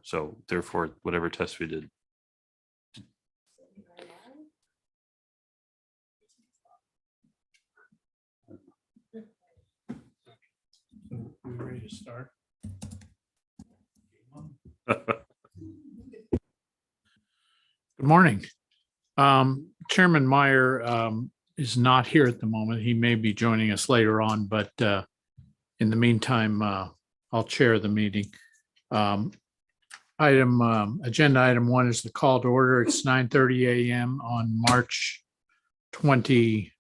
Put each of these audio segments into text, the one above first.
So therefore, whatever test we did. We're ready to start. Good morning. Chairman Meyer is not here at the moment. He may be joining us later on, but in the meantime, I'll chair the meeting. Agenda item 1 is the call to order. It's 9:30 a.m. on March 23rd,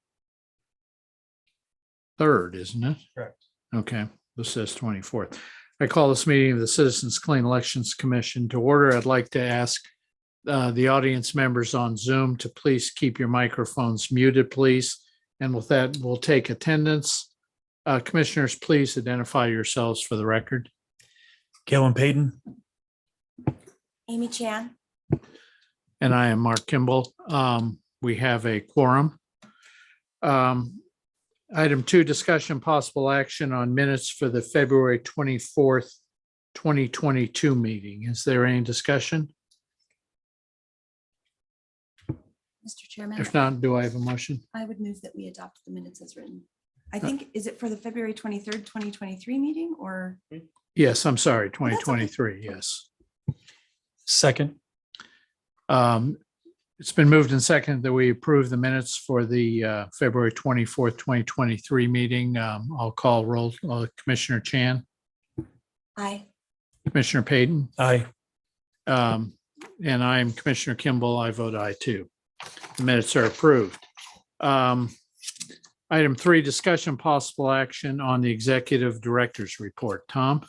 isn't it? Correct. Okay, this says 24th. I call this meeting of the Citizens Clean Elections Commission to order. I'd like to ask the audience members on Zoom to please keep your microphones muted, please. And with that, we'll take attendance. Commissioners, please identify yourselves for the record. Kellen Payton. Amy Chan. And I am Mark Kimball. We have a quorum. Item 2, discussion possible action on minutes for the February 24th, 2022 meeting. Is there any discussion? Mr. Chairman, If not, do I have a motion? I would move that we adopt the minutes as written. I think, is it for the February 23rd, 2023 meeting or? Yes, I'm sorry, 2023, yes. Second. It's been moved and seconded that we approve the minutes for the February 24th, 2023 meeting. I'll call roll. Commissioner Chan, Aye. Commissioner Payton, Aye. and I'm Commissioner Kimball. I vote aye too. The minutes are approved. Item 3, discussion possible action on the executive director's report. Tom?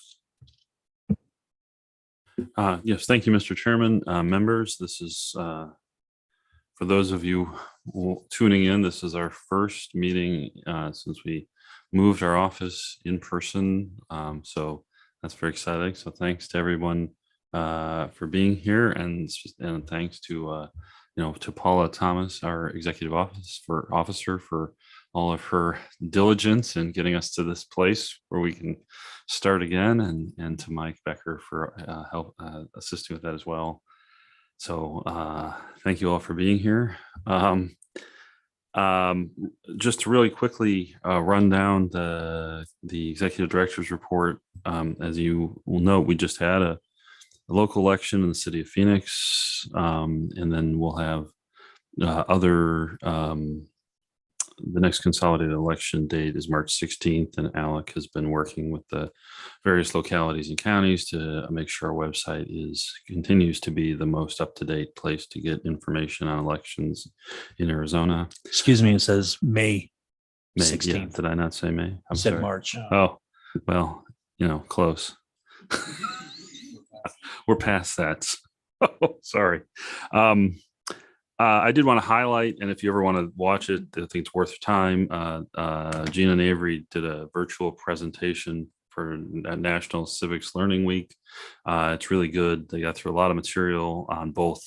Yes, thank you, Mr. Chairman. Members, this is for those of you tuning in, this is our first meeting since we moved our office in person. So that's very exciting. So thanks to everyone for being here, and thanks to to Paula Thomas, our executive officer, for all of her diligence in getting us to this place where we can start again, and to Mike Becker for help assisting with that as well. So thank you all for being here. Just to really quickly run down the executive director's report. As you will note, we just had a local election in the city of Phoenix, and then we'll have the next consolidated election date is March 16th, and Alec has been working with the various localities and counties to make sure our website continues to be the most up-to-date place to get information on elections in Arizona. Excuse me, it says May May, 16th. yeah, did I not say May? I'm Said sorry. March. Oh, well, close. We're past that. Sorry. I did want to highlight, and if you ever want to watch it, I think it's worth your time. Gina and Avery did a virtual presentation for National Civics Learning Week. It's really good. They got through a lot of material on both,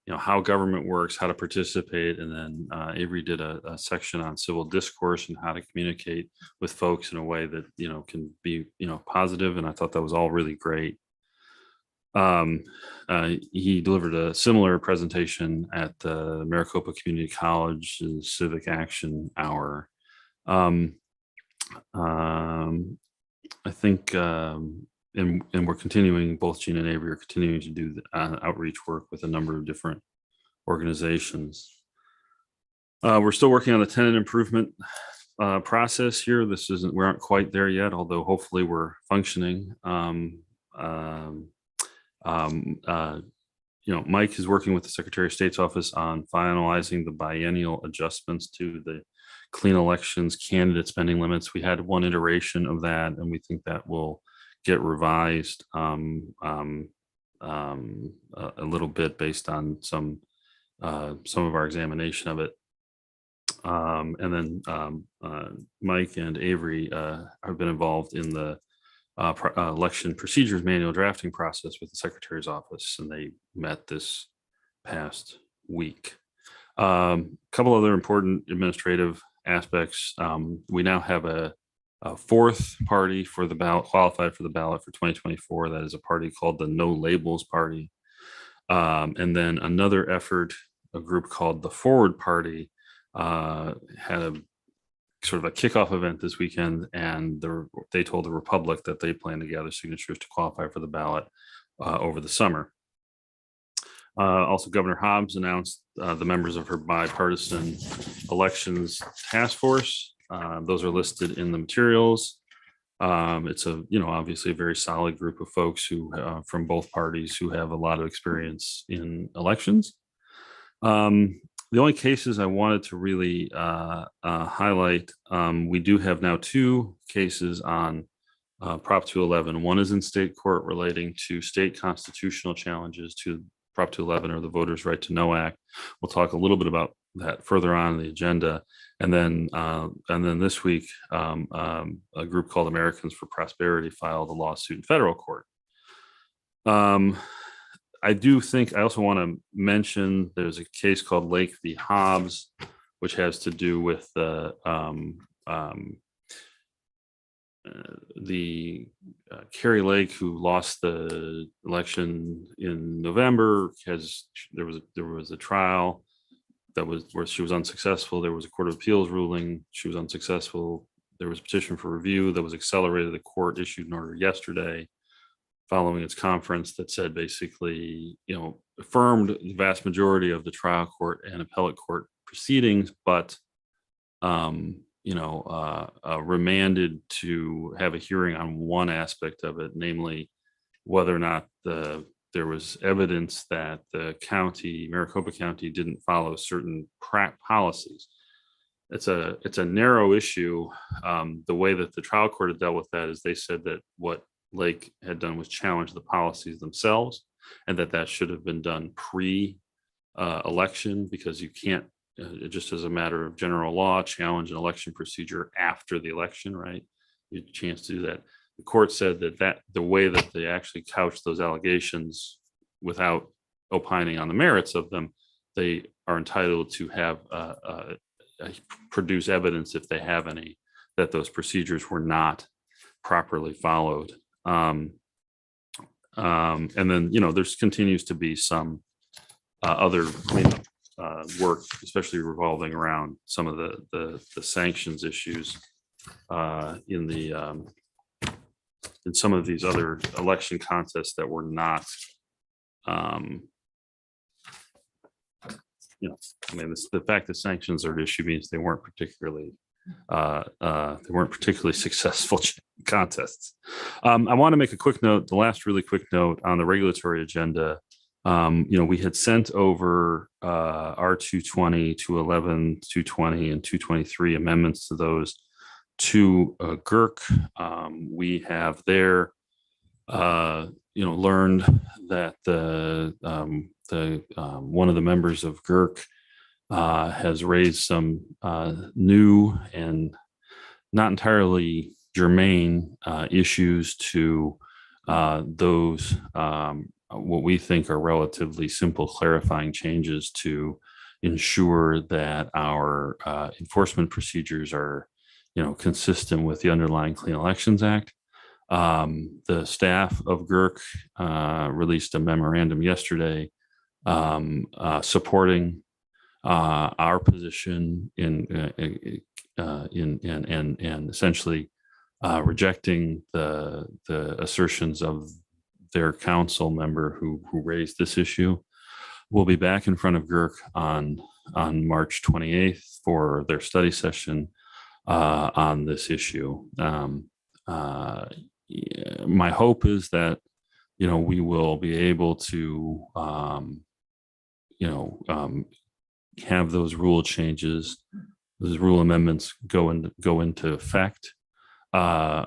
how government works, how to participate, and then Avery did a section on civil discourse and how to communicate with folks in a way that can be positive. And I thought that was all really great. He delivered a similar presentation at the Maricopa Community College Civic Action Hour. I think, and we're continuing, both Gina and Avery are continuing to do outreach work with a number of different organizations. We're still working on the tenant improvement process here. We aren't quite there yet, although hopefully we're functioning. Mike is working with the Secretary of State's office on finalizing the biennial adjustments to the clean elections candidate spending limits. We had one iteration of that, and we think that will get revised a little bit based on some of our examination of it. And then Mike and Avery have been involved in the election procedures manual drafting process with the Secretary's office, and they met this past week. A couple other important administrative aspects. We now have a fourth party for the ballot, qualified for the ballot for 2024. That is a party called the No Labels Party. And then another effort, a group called the Forward Party, had a sort of a kickoff event this weekend, and they told the Republic that they plan to gather signatures to qualify for the ballot over the summer. Also, Governor Hobbs announced the members of her bipartisan elections task force. Those are listed in the materials. It's obviously a very solid group of folks who from both parties who have a lot of experience in elections. The only cases I wanted to really highlight, we do have now 2 cases on Prop 211. One is in state court relating to state constitutional challenges to Prop 211, or the Voters' Right to Know Act. We'll talk a little bit about that further on in the agenda. And then this week, a group called Americans for Prosperity filed a lawsuit in federal court. I also want to mention there's a case called Lake v. Hobbs, which has to do with Carrie Lake, who lost the election in November. There was a trial where she was unsuccessful. There was a Court of Appeals ruling. She was unsuccessful. There was a petition for review that was accelerated. The court issued an order yesterday following its conference that said basically, affirmed the vast majority of the trial court and appellate court proceedings, but remanded to have a hearing on one aspect of it, namely whether or not there was evidence that the Maricopa County, didn't follow certain policies. It's a narrow issue. The way that the trial court had dealt with that is they said that what Lake had done was challenge the policies themselves, and that should have been done pre-election, because you can't, just as a matter of general law, challenge an election procedure after the election, right? You had a chance to do that. The court said that the way that they actually couched those allegations without opining on the merits of them, they are entitled to have produce evidence, if they have any, that those procedures were not properly followed. And then, there continues to be some other cleanup work, especially revolving around some of the sanctions issues in some of these other election contests that were not, the fact that sanctions are at issue means they weren't particularly successful contests. I want to make a quick note, the last really quick note on the regulatory agenda. We had sent over R220, 211, 220, and 223 amendments to those to GERC. We have there, learned that one of the members of GERC has raised some new and not entirely germane issues to those what we think are relatively simple clarifying changes to ensure that our enforcement procedures are, consistent with the underlying Clean Elections Act. The staff of GERC released a memorandum yesterday supporting our position and essentially rejecting the assertions of their council member who raised this issue. We'll be back in front of GERC on March 28th for their study session on this issue. My hope is that we will be able to have those rule changes, those rule amendments go into effect. The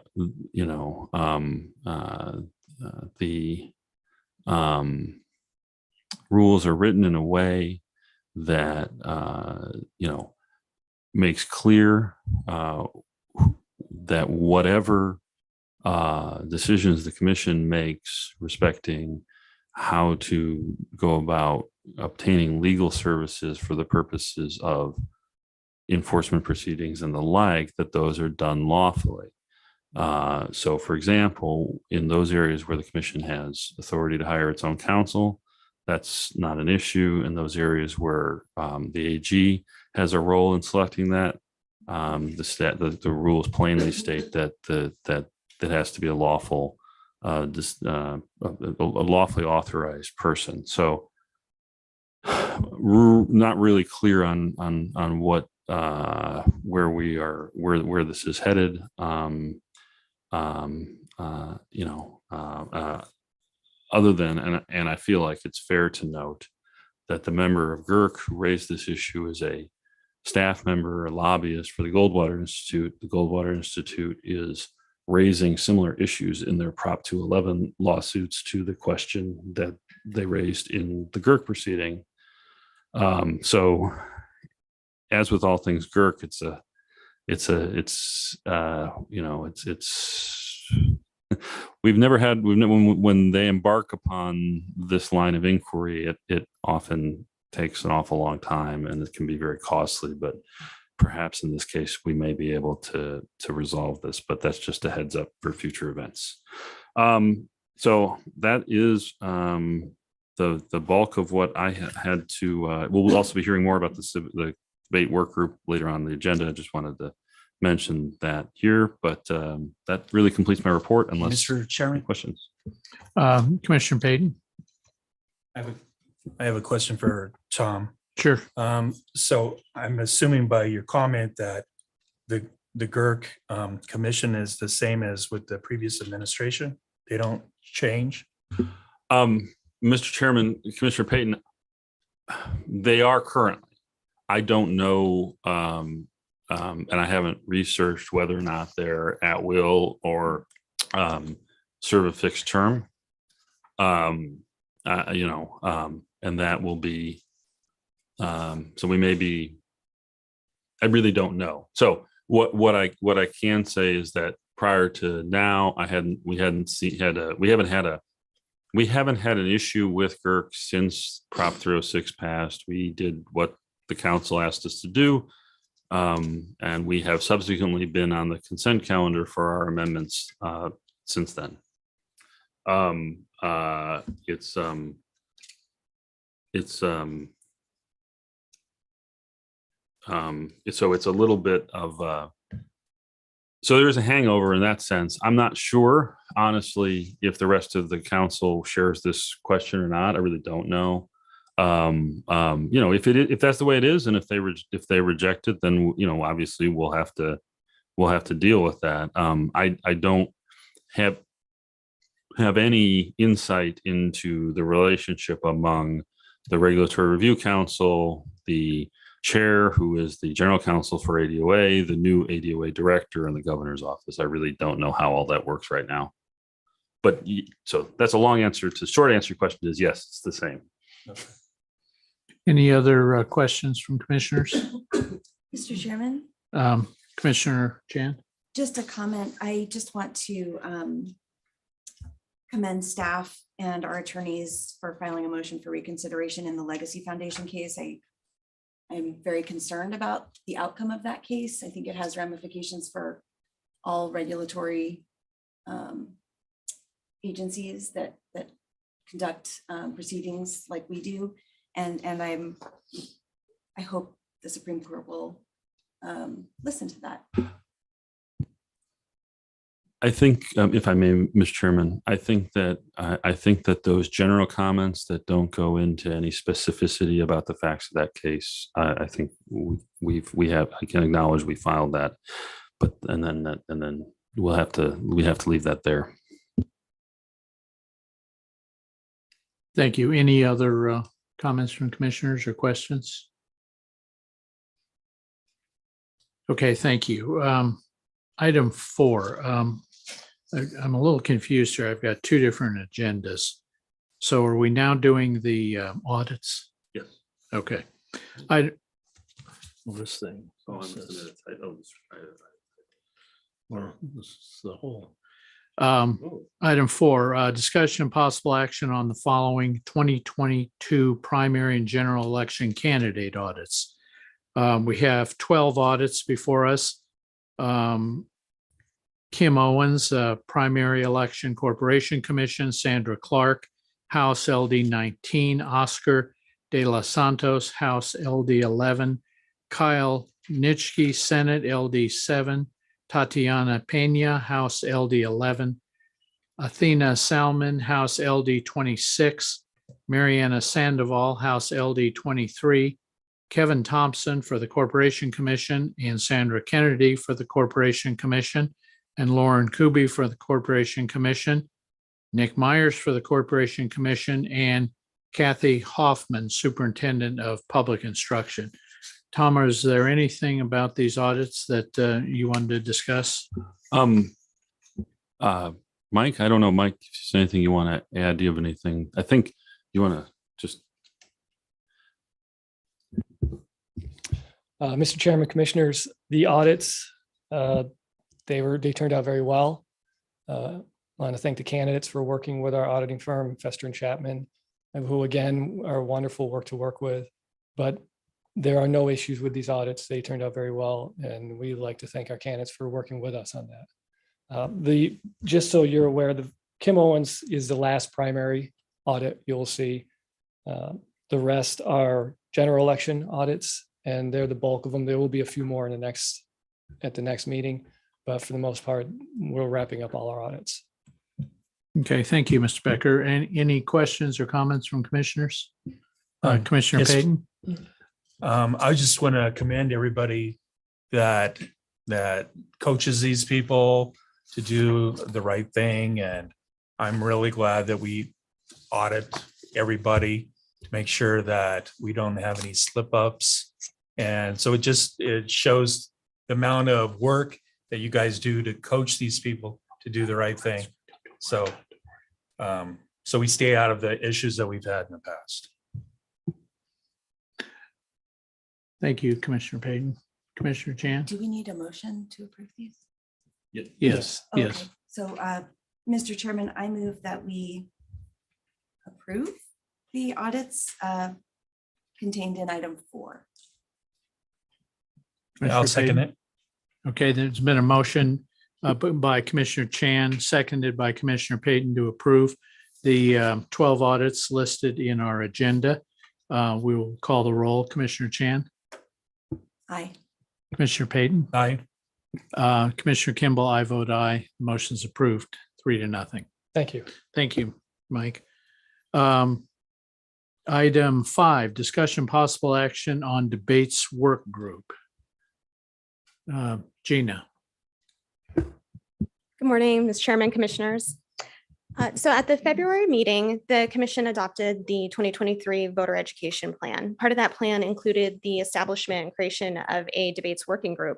rules are written in a way that makes clear that whatever decisions the commission makes respecting how to go about obtaining legal services for the purposes of enforcement proceedings and the like, that those are done lawfully. So for example, in those areas where the commission has authority to hire its own counsel, that's not an issue. In those areas where the AG has a role in selecting that, the rules plainly state that that has to be a lawful, a lawfully authorized person. So not really clear on what where we are, where this is headed. Other than, and I feel like it's fair to note that the member of GERC who raised this issue is a staff member, a lobbyist for the Goldwater Institute. The Goldwater Institute is raising similar issues in their Prop 211 lawsuits to the question that they raised in the GERC proceeding. So as with all things GERC, when they embark upon this line of inquiry, it often takes an awful long time and it can be very costly, but perhaps in this case, we may be able to resolve this, but that's just a heads up for future events. So that is the bulk of what I had to, we'll also be hearing more about the debate work group later on the agenda. I just wanted to mention that here, but that really completes my report unless Mr. Chairman, questions. Commissioner Payton? I have a question for Tom. Sure. So I'm assuming by your comment that the GERC commission is the same as with the previous administration. They don't change. Mr. Chairman, Commissioner Payton, they are currently. I don't know, and I haven't researched whether or not they're at will or serve a fixed term. And that will be, so we may be, I really don't know. So what I can say is that prior to now, we haven't had an issue with GERC since Prop 306 passed. We did what the council asked us to do. And we have subsequently been on the consent calendar for our amendments since then. So it's a little bit of so there's a hangover in that sense. I'm not sure, honestly, if the rest of the council shares this question or not. I really don't know. If that's the way it is, and if they reject it, then obviously we'll have to deal with that. I don't have any insight into the relationship among the Regulatory Review Council, the chair, who is the general counsel for ADOA, the new ADOA director, and the governor's office. I really don't know how all that works right now. But so that's a long answer. To short answer, your question is yes, it's the same. Okay. Any other questions from commissioners? Mr. Chairman, Commissioner Jan? just a comment. I just want to commend staff and our attorneys for filing a motion for reconsideration in the Legacy Foundation case. I'm very concerned about the outcome of that case. I think it has ramifications for all regulatory agencies that conduct proceedings like we do. And I hope the Supreme Court will listen to that. I think, if I may, Mr. Chairman, I think that those general comments that don't go into any specificity about the facts of that case, I think I can acknowledge we filed that, but and then we have to leave that there. Thank you. Any other comments from commissioners or questions? Okay, thank you. Item 4. I'm a little confused here. I've got two different agendas. So are we now doing the audits? Yes. Okay. This thing. Oh, Or this is the whole. Item 4, discussion and possible action on the following 2022 primary and general election candidate audits. We have 12 audits before us. Kim Owens, Primary Election Corporation Commission, Sandra Clark, House LD 19, Oscar De Los Santos, House LD 11, Kyle Nitschke, Senate LD 7, Tatiana Pena, House LD 11, Athena Salmon, House LD 26, Mariana Sandoval, House LD 23, Kevin Thompson for the Corporation Commission, and Sandra Kennedy for the Corporation Commission, and Lauren Kuby for the Corporation Commission, Nick Myers for the Corporation Commission, and Kathy Hoffman, Superintendent of Public Instruction. Tom, is there anything about these audits that you wanted to discuss? Mike, I don't know, Mike, if there's anything you want to add, do you have anything? I think you want to just, Mr. Chairman, Commissioners, the audits, they turned out very well. I want to thank the candidates for working with our auditing firm, Fester and Chapman, who again are wonderful to work with. But there are no issues with these audits. They turned out very well, and we'd like to thank our candidates for working with us on that. Just so you're aware, the Kim Owens is the last primary audit you'll see. The rest are general election audits, and they're the bulk of them. There will be a few more at the next meeting, but for the most part, we're wrapping up all our audits. Okay, thank you, Mr. Becker. And any questions or comments from commissioners? Commissioner yes. Payton? I just want to commend everybody that coaches these people to do the right thing. And I'm really glad that we audit everybody to make sure that we don't have any slip ups. And so it shows the amount of work that you guys do to coach these people to do the right thing. So we stay out of the issues that we've had in the past. Thank you, Commissioner Payton. Commissioner Chan? Do we need a motion to approve these? Yes, Okay, yes. so, Mr. Chairman, I move that we approve the audits contained in item 4. I'll second it. Okay, there's been a motion by Commissioner Chan, seconded by Commissioner Payton to approve the 12 audits listed in our agenda. We will call the roll. Commissioner Chan, Aye. Commissioner Payton, Aye. Commissioner Kimball, I vote aye. Motion's approved, 3-0. Thank you. Thank you, Mike. Item 5, discussion possible action on debates work group. Gina. Good morning, Mr. Chairman, Commissioners. So at the February meeting, the Commission adopted the 2023 voter education plan. Part of that plan included the establishment and creation of a debates working group.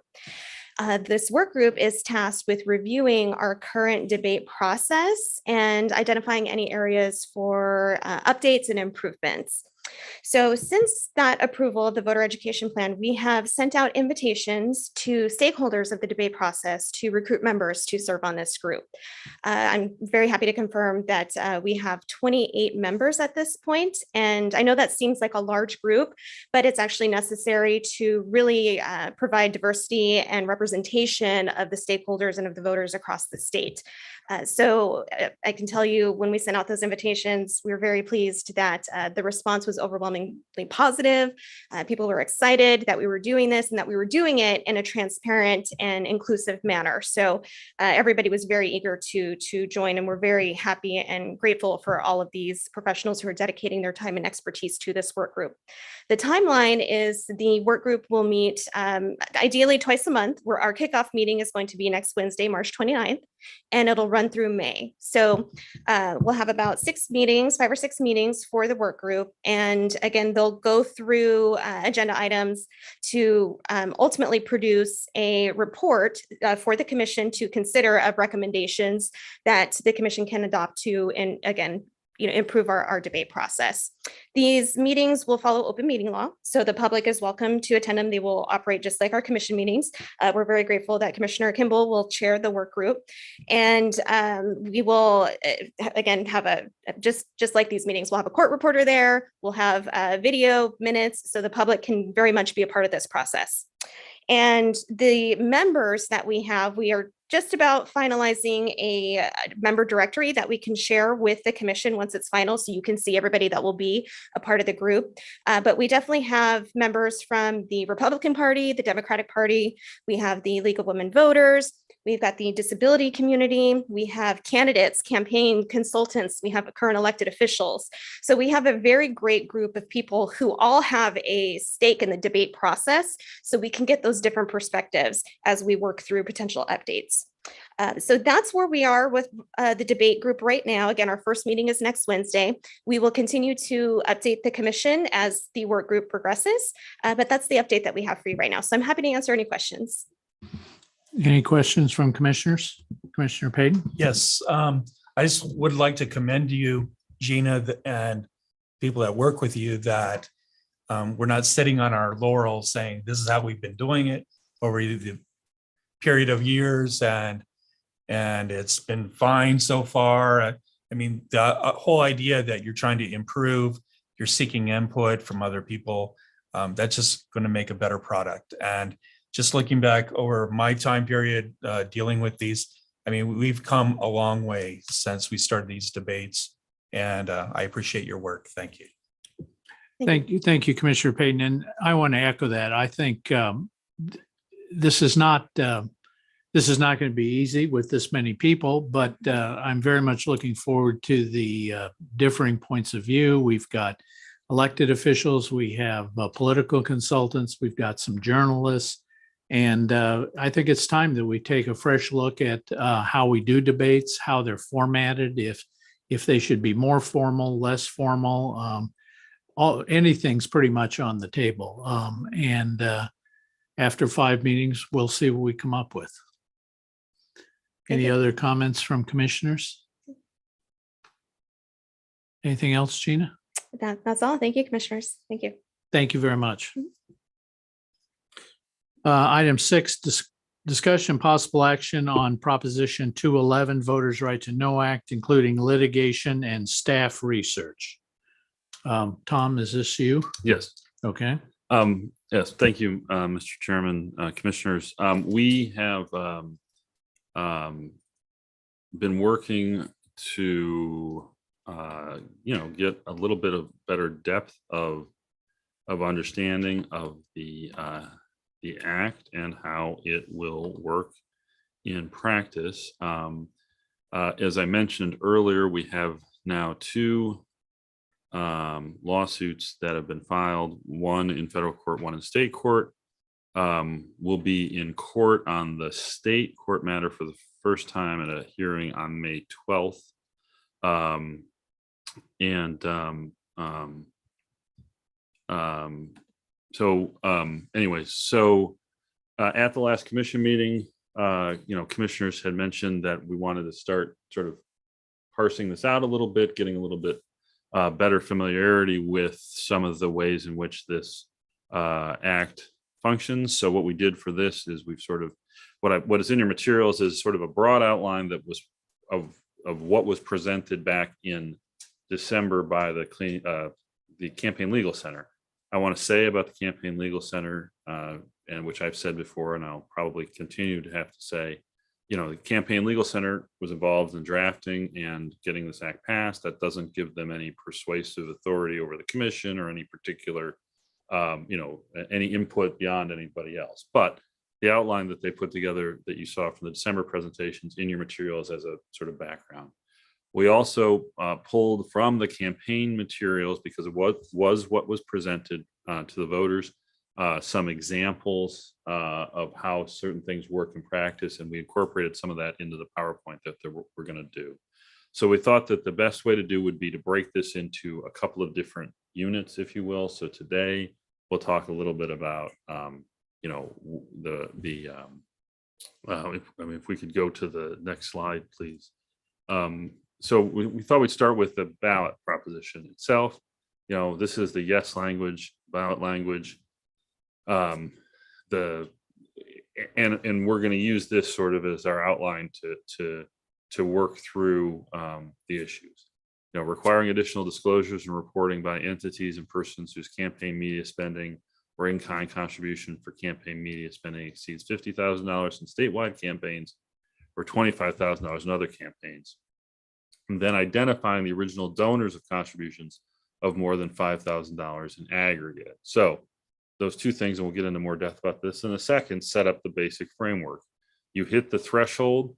This work group is tasked with reviewing our current debate process and identifying any areas for updates and improvements. So since that approval of the voter education plan, we have sent out invitations to stakeholders of the debate process to recruit members to serve on this group. I'm very happy to confirm that we have 28 members at this point. And I know that seems like a large group, but it's actually necessary to really provide diversity and representation of the stakeholders and of the voters across the state. So I can tell you when we sent out those invitations, we were very pleased that the response was overwhelmingly positive. People were excited that we were doing this and that we were doing it in a transparent and inclusive manner. So everybody was very eager to join, and we're very happy and grateful for all of these professionals who are dedicating their time and expertise to this work group. The timeline is the work group will meet ideally twice a month, where our kickoff meeting is going to be next Wednesday, March 29th, and it'll run through May. So we'll have about 5 or 6 meetings for the work group. And again, they'll go through agenda items to ultimately produce a report for the commission to consider of recommendations that the commission can adopt to, and again, improve our debate process. These meetings will follow open meeting law, so the public is welcome to attend them. They will operate just like our commission meetings. We're very grateful that Commissioner Kimball will chair the work group, and we will again have just like these meetings. We'll have a court reporter there. We'll have video minutes, so the public can very much be a part of this process. And the members that we have, we are just about finalizing a member directory that we can share with the commission once it's final, so you can see everybody that will be a part of the group. But we definitely have members from the Republican Party, the Democratic Party. We have the League of Women Voters. We've got the disability community. We have candidates, campaign consultants. We have current elected officials. So we have a very great group of people who all have a stake in the debate process, so we can get those different perspectives as we work through potential updates. So that's where we are with the debate group right now. Again, our first meeting is next Wednesday. We will continue to update the commission as the work group progresses, but that's the update that we have for you right now. So I'm happy to answer any questions. Any questions from commissioners? Commissioner Payton? Yes, I just would like to commend you, Gina, and people that work with you, that we're not sitting on our laurels saying this is how we've been doing it over the period of years, and it's been fine so far. I mean, the whole idea that you're trying to improve, you're seeking input from other people, that's just going to make a better product. And just looking back over my time period dealing with these, I mean, we've come a long way since we started these debates, and I appreciate your work. Thank you. Thank you, Commissioner Payton. And I want to echo that. I think this is not going to be easy with this many people, but I'm very much looking forward to the differing points of view. We've got elected officials, we have political consultants, we've got some journalists. And I think it's time that we take a fresh look at how we do debates, how they're formatted, if they should be more formal, less formal. Anything's pretty much on the table. And after 5 meetings, we'll see what we come up with. Any other comments from commissioners? Anything else, Gina? That's all. Thank you, commissioners. Thank you. Thank you very much. Item 6, discussion possible action on Proposition 211, Voters' Right to Know Act, including litigation and staff research. Tom, is this you? Yes. Okay. Yes, thank you, Mr. Chairman, commissioners. We have been working to, get a little bit of better depth of understanding of the act and how it will work in practice. As I mentioned earlier, we have now 2 lawsuits that have been filed, one in federal court, one in state court. We'll be in court on the state court matter for the first time at a hearing on May 12th. At the last commission meeting, commissioners had mentioned that we wanted to start sort of parsing this out a little bit, getting a little bit better familiarity with some of the ways in which this act functions. So what we did for this is we've sort of, what is in your materials is sort of a broad outline that was of what was presented back in December by the Campaign Legal Center. I want to say about the Campaign Legal Center, and which I've said before, and I'll probably continue to have to say, the Campaign Legal Center was involved in drafting and getting this act passed. That doesn't give them any persuasive authority over the commission or any particular, any input beyond anybody else. But the outline that they put together that you saw from the December presentations in your materials as a sort of background. We also pulled from the campaign materials, because it what was presented to the voters, some examples of how certain things work in practice, and we incorporated some of that into the PowerPoint that we're going to do. So we thought that the best way to do would be to break this into a couple of different units, if you will. So today we'll talk a little bit about, if we could go to the next slide, please. So we thought we'd start with the ballot proposition itself. This is the yes language, ballot language. And we're going to use this sort of as our outline to work through the issues. Requiring additional disclosures and reporting by entities and persons whose campaign media spending or in-kind contribution for campaign media spending exceeds $50,000 in statewide campaigns, or $25,000 in other campaigns. And then identifying the original donors of contributions of more than $5,000 in aggregate. So those two things, and we'll get into more depth about this in a second, set up the basic framework. You hit the threshold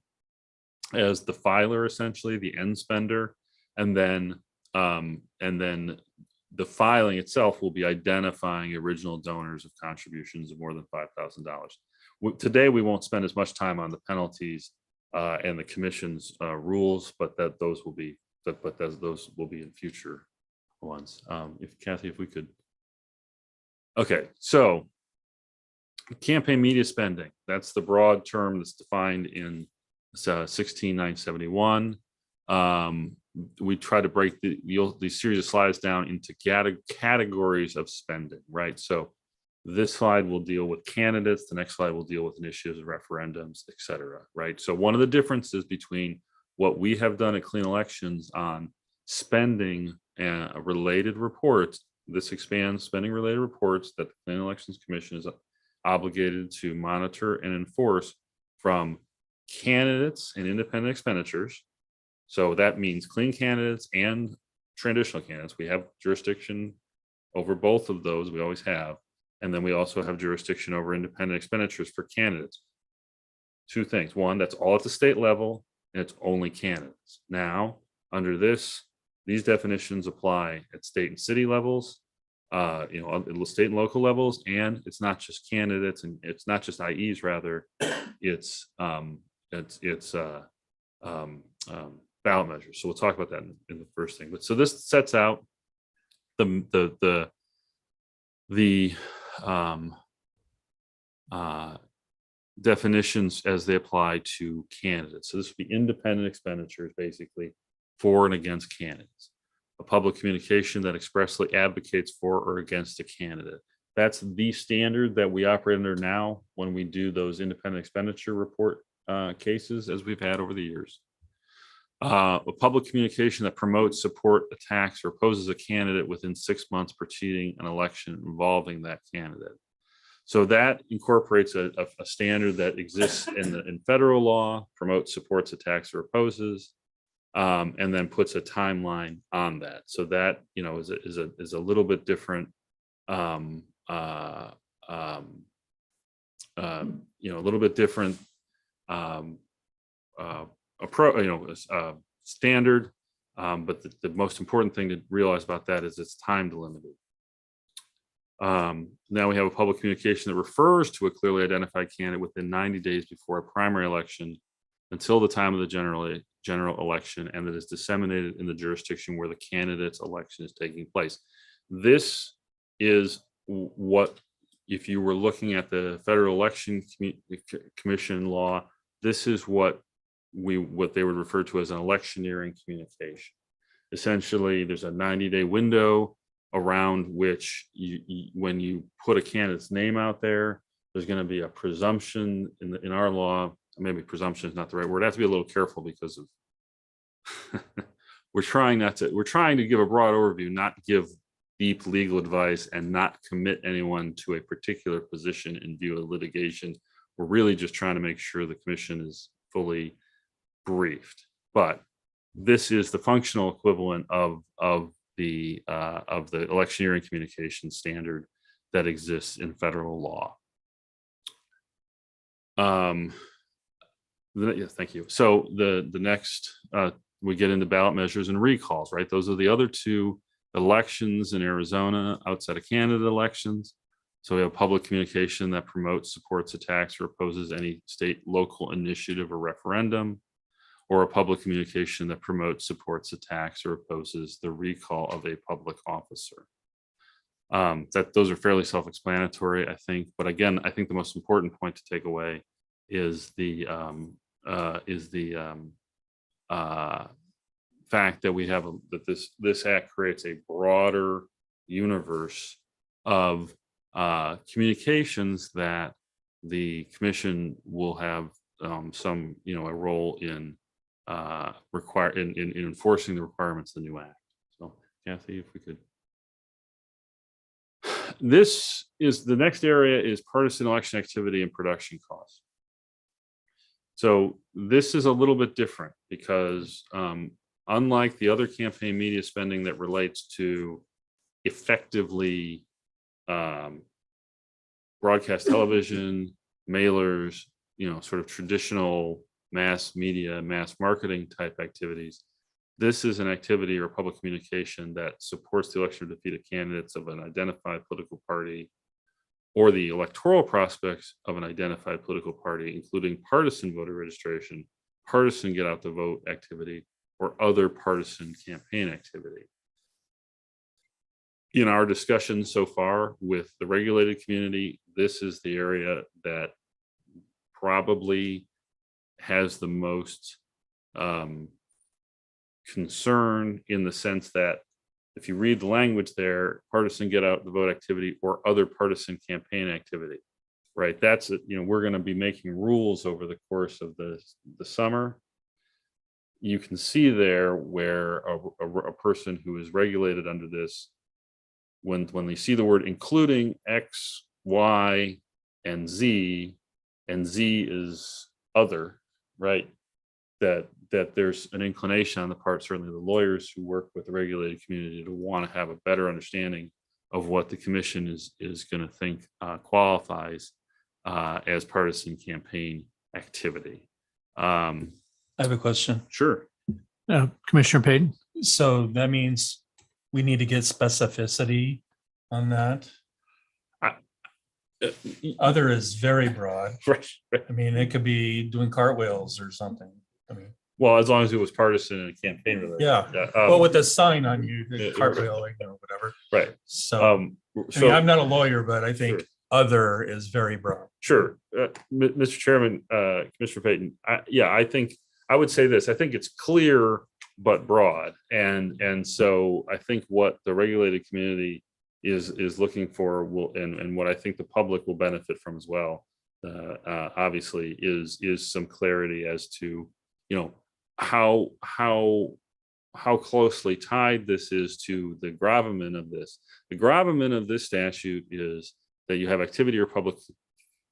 as the filer, essentially the end spender, and then the filing itself will be identifying original donors of contributions of more than $5,000. Today, we won't spend as much time on the penalties and the commission's rules, but those will be in future ones. If Kathy, if we could. Okay, so campaign media spending, that's the broad term that's defined in 16971. We try to break the series of slides down into categories of spending, right? So this slide will deal with candidates, the next slide will deal with initiatives, referendums, et cetera, right? So one of the differences between what we have done at Clean Elections on spending and related reports, this expands spending related reports that the Clean Elections Commission is obligated to monitor and enforce from candidates and independent expenditures. So that means clean candidates and traditional candidates. We have jurisdiction over both of those. We always have. And then we also have jurisdiction over independent expenditures for candidates. Two things. One, that's all at the state level, and it's only candidates. Now, under these definitions apply at state and city levels, state and local levels, and it's not just candidates, and it's not just IEs. Rather, it's ballot measures. So we'll talk about that in the first thing. But so this sets out the definitions as they apply to candidates. So this would be independent expenditures, basically, for and against candidates. A public communication that expressly advocates for or against a candidate. That's the standard that we operate under now when we do those independent expenditure report cases, as we've had over the years. A public communication that promotes, support, attacks, or opposes a candidate within 6 months preceding an election involving that candidate. So that incorporates a standard that exists in federal law, promotes, supports, attacks, or opposes, and then puts a timeline on that. So that is a little bit different, a little bit different standard, but the most important thing to realize about that is it's time delimited. Now we have a public communication that refers to a clearly identified candidate within 90 days before a primary election until the time of the general election, and that is disseminated in the jurisdiction where the candidate's election is taking place. This is what, if you were looking at the Federal Election Commission law, this is what they would refer to as an electioneering communication. Essentially, there's a 90-day window around which when you put a candidate's name out there, there's going to be a presumption in our law. Maybe presumption is not the right word. I have to be a little careful because of we're trying to give a broad overview, not give deep legal advice, and not commit anyone to a particular position in view of litigation. We're really just trying to make sure the commission is fully briefed. But this is the functional equivalent of the electioneering communication standard that exists in federal law. Yes, thank you. So the next we get into ballot measures and recalls, right? Those are the other two elections in Arizona outside of Canada elections. So we have public communication that promotes, supports, attacks, or opposes any state, local initiative or referendum, or a public communication that promotes, supports, attacks, or opposes the recall of a public officer. Those are fairly self-explanatory, I think. But again, I think the most important point to take away is the fact that we have that this act creates a broader universe of communications that the commission will have some a role in in enforcing the requirements of the new act. So Kathy, if we could. This is the next area is partisan election activity and production costs. So this is a little bit different because unlike the other campaign media spending that relates to effectively broadcast television, mailers, sort of traditional mass media, mass marketing type activities, this is an activity or public communication that supports the election or defeat of candidates of an identified political party or the electoral prospects of an identified political party, including partisan voter registration, partisan get out the vote activity, or other partisan campaign activity. In our discussions so far with the regulated community, this is the area that probably has the most concern, in the sense that if you read the language there, partisan get out the vote activity or other partisan campaign activity, right? That's it. We're going to be making rules over the course of the summer. You can see there where a person who is regulated under this, when they see the word including X, Y, and Z is other, right? That there's an inclination on the part, certainly the lawyers who work with the regulated community, to want to have a better understanding of what the commission is going to think qualifies as partisan campaign activity. I have a question. Sure. Commissioner Payton? So that means we need to get specificity on that. Other is very broad. Right. I mean, it could be doing cartwheels or something. I mean, Well, as long as it was partisan and campaign related. yeah. Well, with the sign on you, yeah, the cartwheeling or whatever. Right. So, I mean, I'm not a lawyer, but I think Sure. other is very broad. Sure. Mr. Chairman, Commissioner Payton, I think I would say this. I think it's clear but broad. And so I think what the regulated community is looking for and what I think the public will benefit from as well, obviously, is some clarity as to, how closely tied this is to the gravamen of this. The gravamen of this statute is that you have activity or public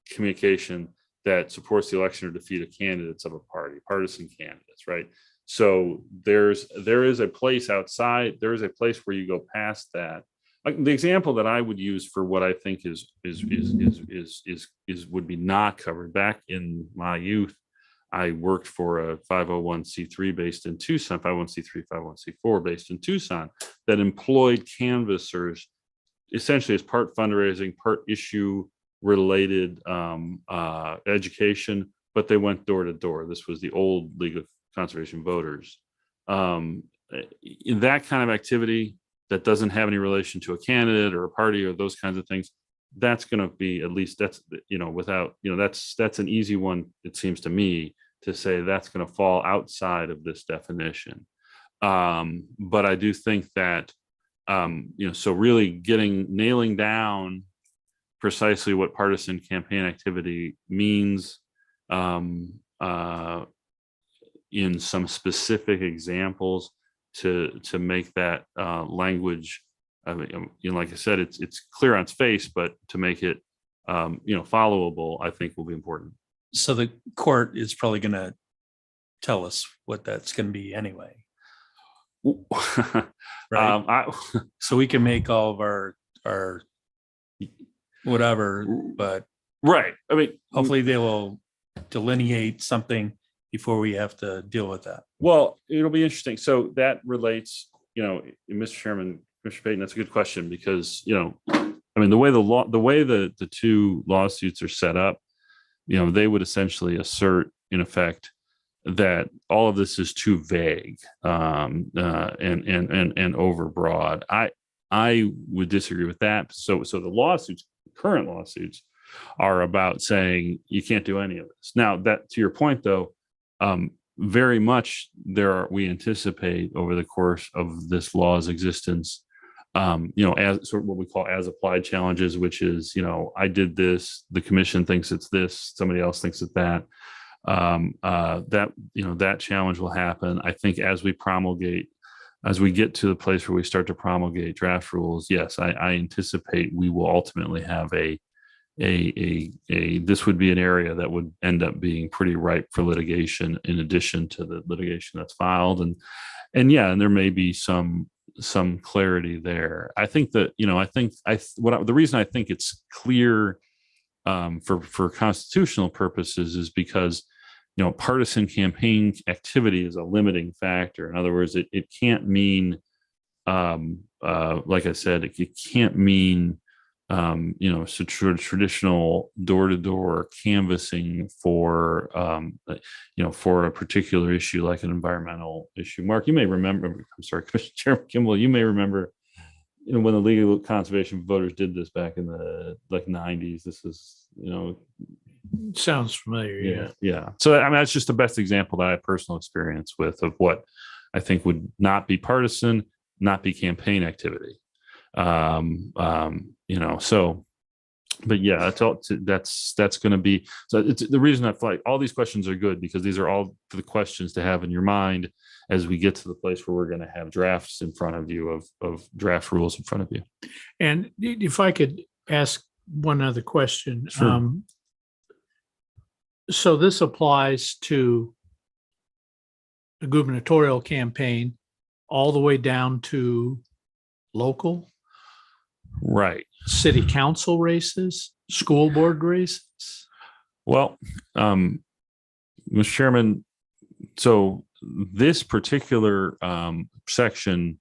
communication that supports the election or defeat of candidates of a party, partisan candidates, right? So there is a place outside, there is a place where you go past that. Like the example that I would use for what I think would be not covered. Back in my youth, I worked for a 501c3 based in Tucson, 501c3, 501c4 based in Tucson, that employed canvassers essentially as part fundraising, part issue related education, but they went door to door. This was the old League of Conservation Voters. In that kind of activity that doesn't have any relation to a candidate or a party or those kinds of things, that's going to be, at least that's, that's an easy one, it seems to me, to say that's going to fall outside of this definition. But I do think that, so really nailing down precisely what partisan campaign activity means in some specific examples to make that language, I mean, like I said, it's clear on its face, but to make it, followable, I think will be important. So the court is probably going to tell us what that's going to be anyway, right? So we can make all of our whatever, but right. I mean, hopefully they will delineate something before we have to deal with that. Well, it'll be interesting. So that relates, Mr. Chairman, Commissioner Payton, that's a good question because, I mean, the way the two lawsuits are set up, they would essentially assert, in effect, that all of this is too vague and overbroad. I would disagree with that. So the current lawsuits, are about saying you can't do any of this. Now, that to your point, though, very much we anticipate over the course of this law's existence, as sort of what we call as applied challenges, which is, I did this, the commission thinks it's this, somebody else thinks it's that. That challenge will happen. I think as we get to the place where we start to promulgate draft rules, yes, I anticipate we will ultimately have a this would be an area that would end up being pretty ripe for litigation in addition to the litigation that's filed. And yeah, and there may be some clarity there. I think that, the reason I think it's clear for constitutional purposes is because, partisan campaign activity is a limiting factor. In other words, it can't mean, like I said, it can't mean, traditional door-to-door canvassing for, for a particular issue like an environmental issue. Mark, you may remember, I'm sorry, Commissioner Chairman Kimball, you may remember, when the League of Conservation Voters did this back in the 90s. This is, Sounds familiar. yeah. So that's just the best example that I have personal experience with of what I think would not be partisan, not be campaign activity. So, but yeah, that's going to be, so it's the reason I feel like all these questions are good, because these are all the questions to have in your mind as we get to the place where we're going to have drafts in front of you of draft rules in front of you. And if I could ask one other question. Sure. So this applies to the gubernatorial campaign all the way down to local, Right. city council races, school board races? Well, Mr. Chairman, so this particular section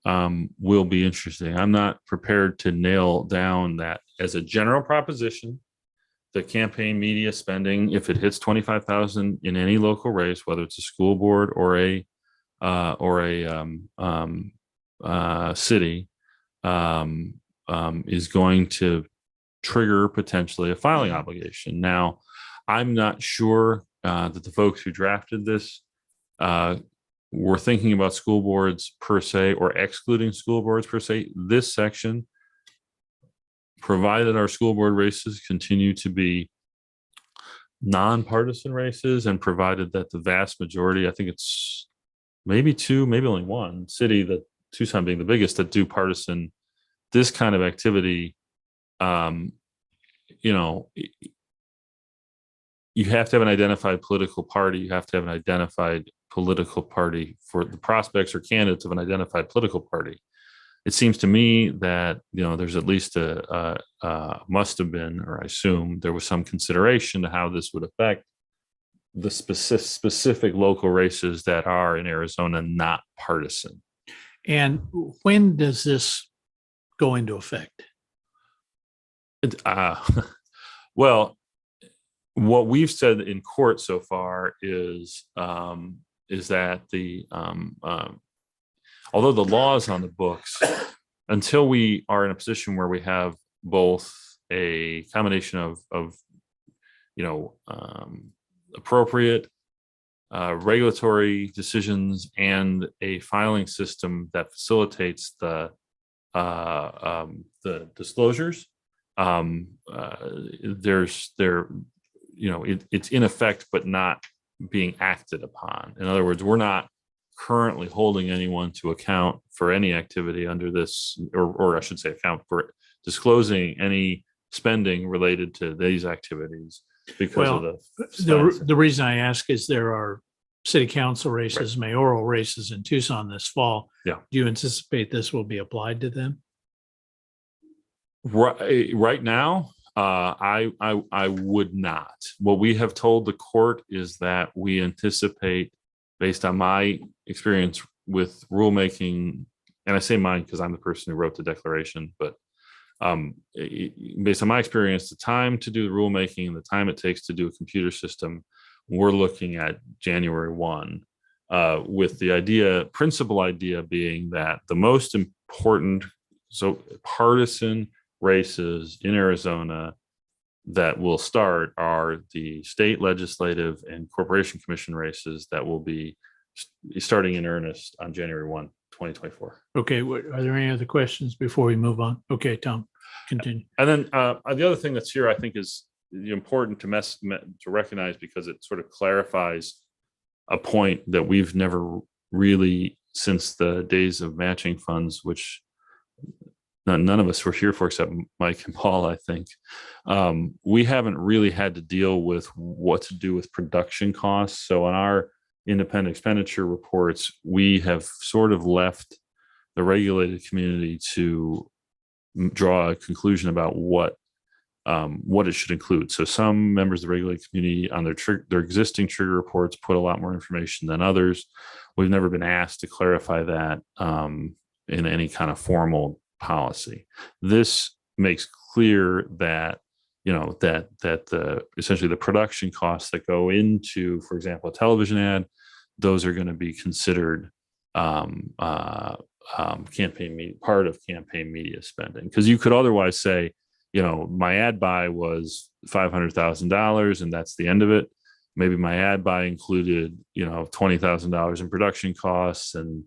will be interesting. I'm not prepared to nail down that as a general proposition. The campaign media spending, if it hits 25,000 in any local race, whether it's a school board or a city, is going to trigger potentially a filing obligation. Now, I'm not sure that the folks who drafted this were thinking about school boards per se or excluding school boards per se. This section, provided our school board races continue to be nonpartisan races, and provided that the vast majority, I think it's maybe two, maybe only one city, that Tucson being the biggest, that do partisan, this kind of activity, you have to have an identified political party. You have to have an identified political party for the prospects or candidates of an identified political party. It seems to me that, there's at least must have been, or I assume there was some consideration to how this would affect the specific local races that are in Arizona not partisan. And when does this go into effect? Well, what we've said in court so far is that although the law is on the books, until we are in a position where we have both a combination of appropriate regulatory decisions and a filing system that facilitates the disclosures, it's in effect but not being acted upon. In other words, we're not currently holding anyone to account for any activity under this, or I should say account for disclosing any spending related to these activities because of the reason I ask is there are city council races, mayoral races in Tucson this fall. Yeah. Do you anticipate this will be applied to them? Right now, I would not. What we have told the court is that we anticipate, based on my experience with rulemaking, and I say mine because I'm the person who wrote the declaration, but based on my experience, the time to do the rulemaking and the time it takes to do a computer system, we're looking at January 1, with the principal idea being that the most important, partisan races in Arizona that will start are the state legislative and corporation commission races that will be starting in earnest on January 1, 2024. Okay, are there any other questions before we move on? Okay, Tom, continue. And then the other thing that's here, I think, is important to recognize, because it sort of clarifies a point that we've never really, since the days of matching funds, which none of us were here for except Mike and Paul, I think. We haven't really had to deal with what to do with production costs. So on our independent expenditure reports, we have sort of left the regulated community to draw a conclusion about what it should include. So some members of the regulated community on their existing trigger reports put a lot more information than others. We've never been asked to clarify that in any kind of formal policy. This makes clear that that essentially the production costs that go into, for example, a television ad, those are going to be considered campaign media, part of campaign media spending. Because you could otherwise say, my ad buy was $500,000 and that's the end of it. Maybe my ad buy included, $20,000 in production costs, and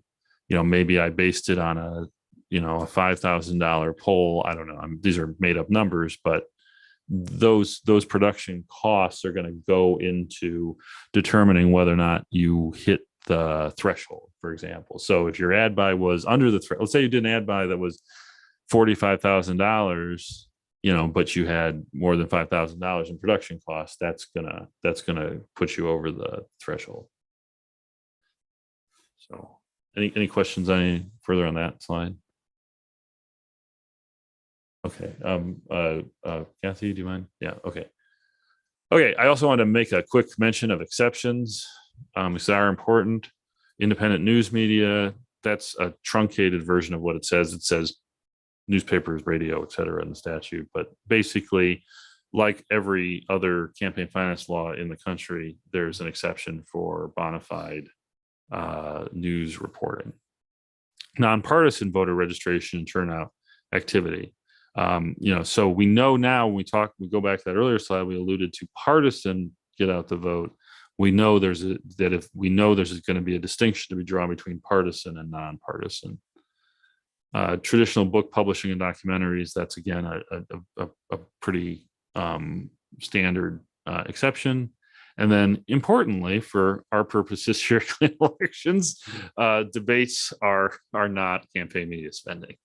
maybe I based it on a $5,000 poll. I don't know. These are made up numbers, but those production costs are going to go into determining whether or not you hit the threshold, for example. So if your ad buy was under the threshold, let's say you did an ad buy that was $45,000, but you had more than $5,000 in production costs, that's gonna put you over the threshold. So any questions any further on that slide? Okay. Kathy, do you mind? Yeah. Okay. I also want to make a quick mention of exceptions, because they are important. Independent news media, that's a truncated version of what it says. It says newspapers, radio, et cetera, in the statute. But basically, like every other campaign finance law in the country, there's an exception for bona fide news reporting. Nonpartisan voter registration and turnout activity. So we know now when we go back to that earlier slide, we alluded to partisan get out the vote. We know there's going to be a distinction to be drawn between partisan and nonpartisan. Traditional book publishing and documentaries, that's again a pretty standard exception. And then importantly, for our purposes here at elections, debates are not campaign media spending.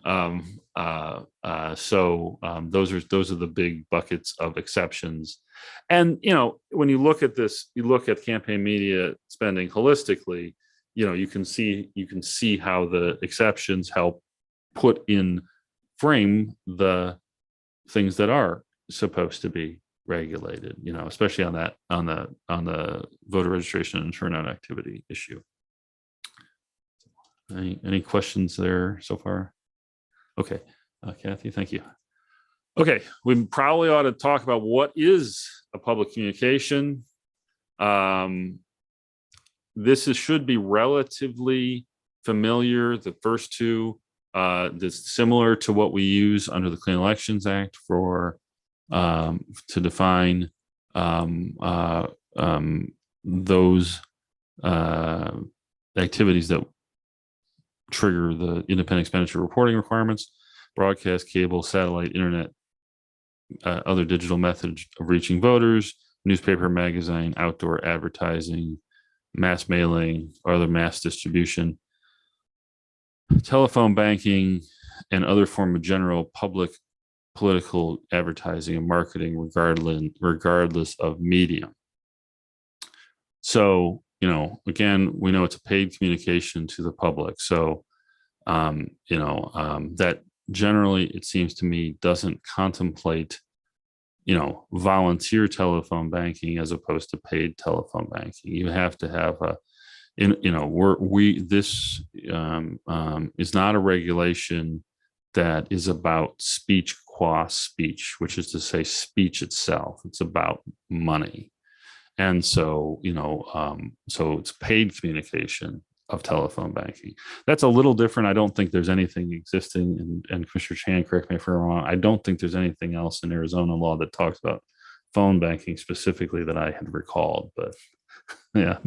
Those are the big buckets of exceptions. And when you look at this, you look at campaign media spending holistically, you can see how the exceptions help put in frame the things that are supposed to be regulated, especially on the voter registration and turnout activity issue. Any questions there so far? Okay, Kathy, thank you. Okay, we probably ought to talk about what is a public communication. Should be relatively familiar. The first two, that's similar to what we use under the Clean Elections Act for to define those activities that trigger the independent expenditure reporting requirements: broadcast, cable, satellite, internet, other digital methods of reaching voters, newspaper, magazine, outdoor advertising, mass mailing, or other mass distribution, telephone banking, and other form of general public political advertising and marketing, regardless of medium. So, again, we know it's a paid communication to the public. So, that generally, it seems to me, doesn't contemplate, volunteer telephone banking as opposed to paid telephone banking. You have to have this is not a regulation that is about speech qua speech, which is to say speech itself. It's about money. And so, so it's paid communication of telephone banking. That's a little different. I don't think there's anything existing, and Commissioner Chan, correct me if I'm wrong, I don't think there's anything else in Arizona law that talks about phone banking specifically that I had recalled, but yeah.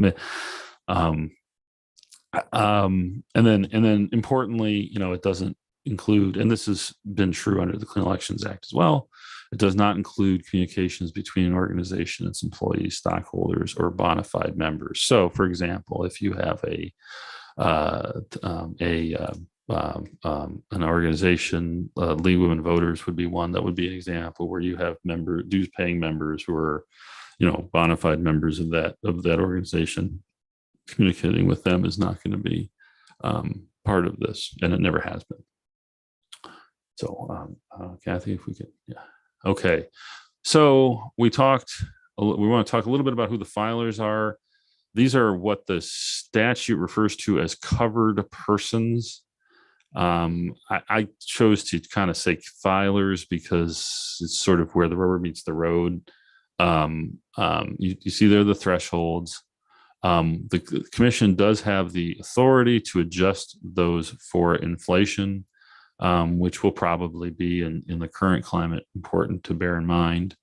And then importantly, it doesn't include, and this has been true under the Clean Elections Act as well, it does not include communications between an organization, its employees, stockholders, or bona fide members. So, for example, if you have an organization, League of Women Voters would be one that would be an example where you have dues paying members who are, bona fide members of that organization. Communicating with them is not going to be part of this, and it never has been. So, Kathy, if we could, yeah. Okay. So we want to talk a little bit about who the filers are. These are what the statute refers to as covered persons. I chose to kind of say filers because it's sort of where the rubber meets the road. You see there the thresholds. The commission does have the authority to adjust those for inflation, which will probably be in the current climate important to bear in mind.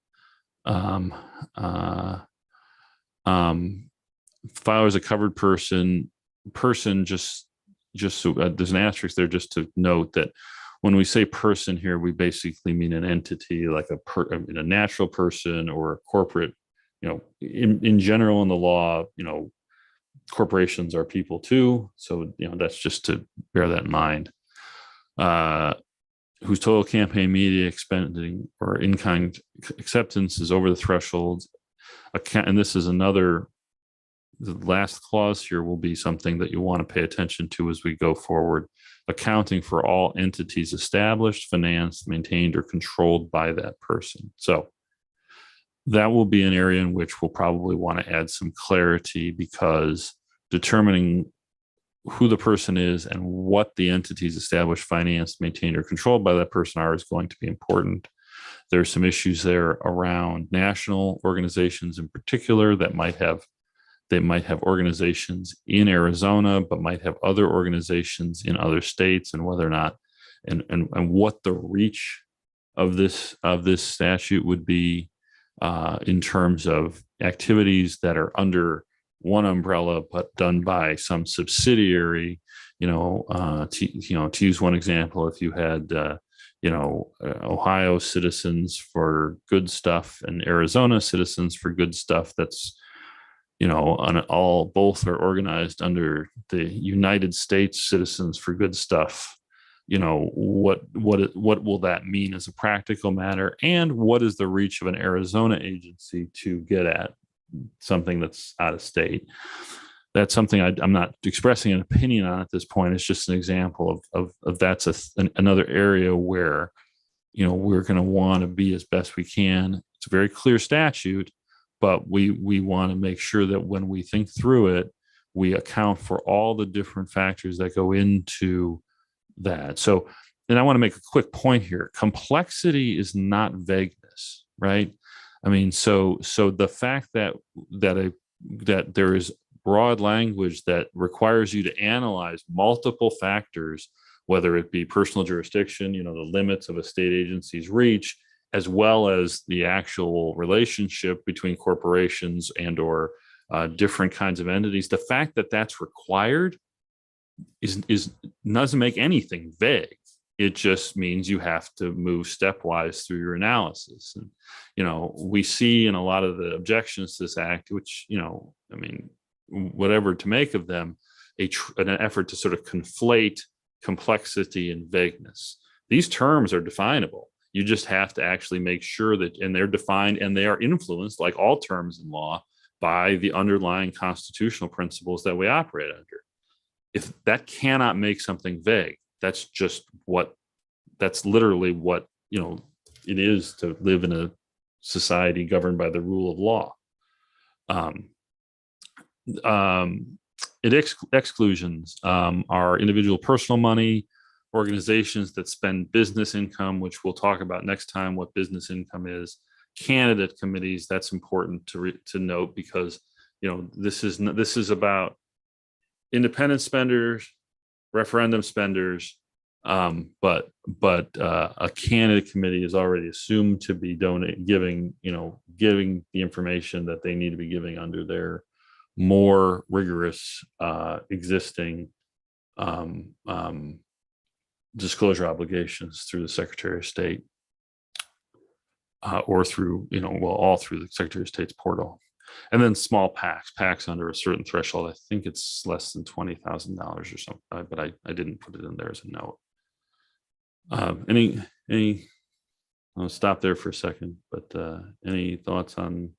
Filer is a covered person just so there's an asterisk there just to note that when we say person here, we basically mean an entity like a natural person or a corporate. In general in the law, corporations are people too. So, that's just to bear that in mind. Whose total campaign media spending or in-kind acceptance is over the thresholds. And this is the last clause here will be something that you want to pay attention to as we go forward. Accounting for all entities established, financed, maintained, or controlled by that person. So that will be an area in which we'll probably want to add some clarity, because determining who the person is and what the entities established, financed, maintained, or controlled by that person are is going to be important. There are some issues there around national organizations in particular that might have organizations in Arizona, but might have other organizations in other states, and whether or not and what the reach of this statute would be in terms of activities that are under one umbrella but done by some subsidiary. To use one example, if you had Ohio Citizens for Good Stuff and Arizona Citizens for Good Stuff, that's both are organized under the United States Citizens for Good Stuff. What will that mean as a practical matter, and what is the reach of an Arizona agency to get at something that's out of state? That's something I'm not expressing an opinion on at this point. It's just an example of that's another area where we're going to want to be as best we can. It's a very clear statute, but we want to make sure that when we think through it, we account for all the different factors that go into that. So, and I want to make a quick point here. Complexity is not vagueness, right? I mean, so the fact that there is broad language that requires you to analyze multiple factors, whether it be personal jurisdiction, the limits of a state agency's reach, as well as the actual relationship between corporations and or different kinds of entities. The fact that that's required doesn't make anything vague. It just means you have to move stepwise through your analysis. And, we see in a lot of the objections to this act, which, whatever to make of them, an effort to sort of conflate complexity and vagueness. These terms are definable. You just have to actually make sure that, and they're defined and they are influenced, like all terms in law, by the underlying constitutional principles that we operate under. If that cannot make something vague, that's literally what, it is to live in a society governed by the rule of law. Exclusions are individual personal money, organizations that spend business income, which we'll talk about next time what business income is, candidate committees. That's important to note, because this is about independent spenders, referendum spenders, but a candidate committee is already assumed to be giving the information that they need to be giving under their more rigorous existing disclosure obligations through the Secretary of State, or through all through the Secretary of State's portal. And then small PACs under a certain threshold. I think it's less than $20,000 or something, but I didn't put it in there as a note. Any, I'll stop there for a second, but any thoughts on?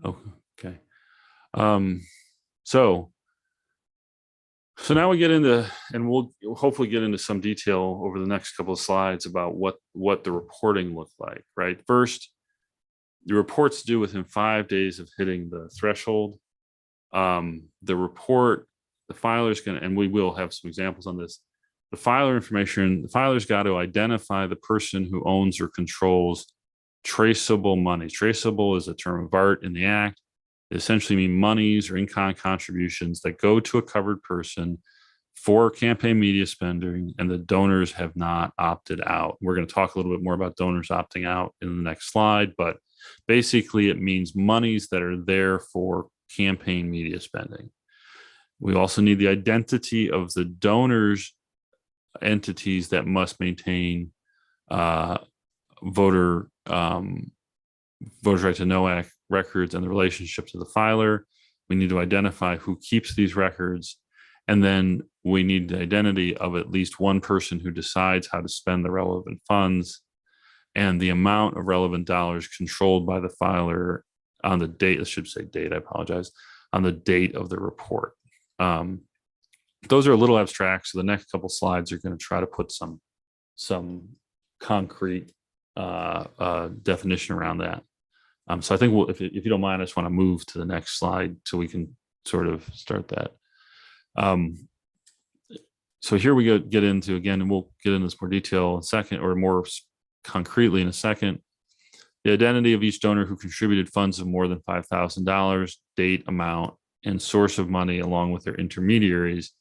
Oh, okay. So now we get into, and we'll hopefully get into some detail over the next couple of slides about what the reporting looked like, right? First, the report's due within 5 days of hitting the threshold. The report, the filer's gonna, and we will have some examples on this. The filer's got to identify the person who owns or controls traceable money. Traceable is a term of art in the Act. It essentially means monies or in-kind contributions that go to a covered person for campaign media spending, and the donors have not opted out. We're going to talk a little bit more about donors opting out in the next slide, but basically it means monies that are there for campaign media spending. We also need the identity of the donors' entities that must maintain voters' right to know act records and the relationship to the filer. We need to identify who keeps these records. And then we need the identity of at least one person who decides how to spend the relevant funds and the amount of relevant dollars controlled by the filer on the date, I should say date, I apologize, on the date of the report. Those are a little abstract, so the next couple slides are going to try to put some concrete definition around that. So I think if you don't mind, I just want to move to the next slide so we can sort of start that. So here we get into, again, and we'll get into this more detail in a second, or more concretely in a second, the identity of each donor who contributed funds of more than $5,000, date, amount, and source of money, along with their intermediaries.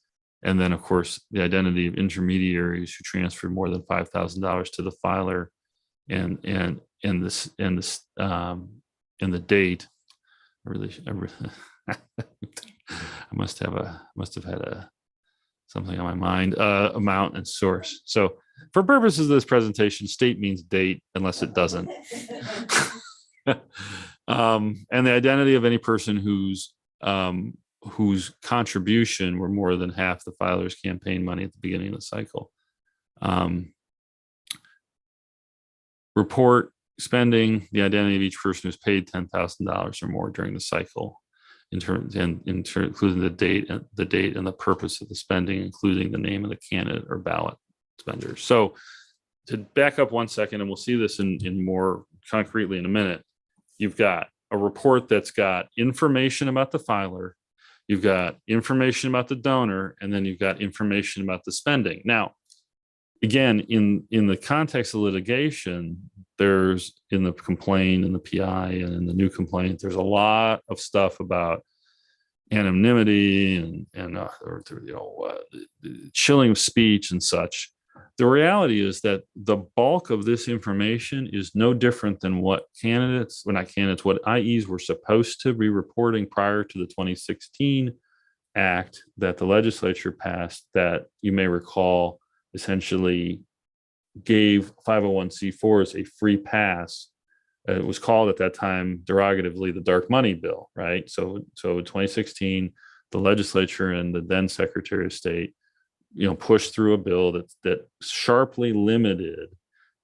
And then, of course, the identity of intermediaries who transferred more than $5,000 to the filer, and the date. I must have had something on my mind. Amount and source. So, for purposes of this presentation, state means date, unless it doesn't. And the identity of any person whose contribution were more than half the filer's campaign money at the beginning of the cycle. Report spending, the identity of each person who's paid $10,000 or more during the cycle, including the date and the purpose of the spending, including the name of the candidate or ballot spender. So to back up 1 second, and we'll see this in more concretely in a minute, you've got a report that's got information about the filer, you've got information about the donor, and then you've got information about the spending. Now, again, in the context of litigation, there's in the complaint and the PI and in the new complaint, there's a lot of stuff about anonymity and chilling of speech and such. The reality is that the bulk of this information is no different than what what IEs were supposed to be reporting prior to the 2016 act that the legislature passed, that you may recall essentially gave 501c4s a free pass. It was called at that time derogatively the dark money bill, right? So in 2016, the legislature and the then Secretary of State, pushed through a bill that sharply limited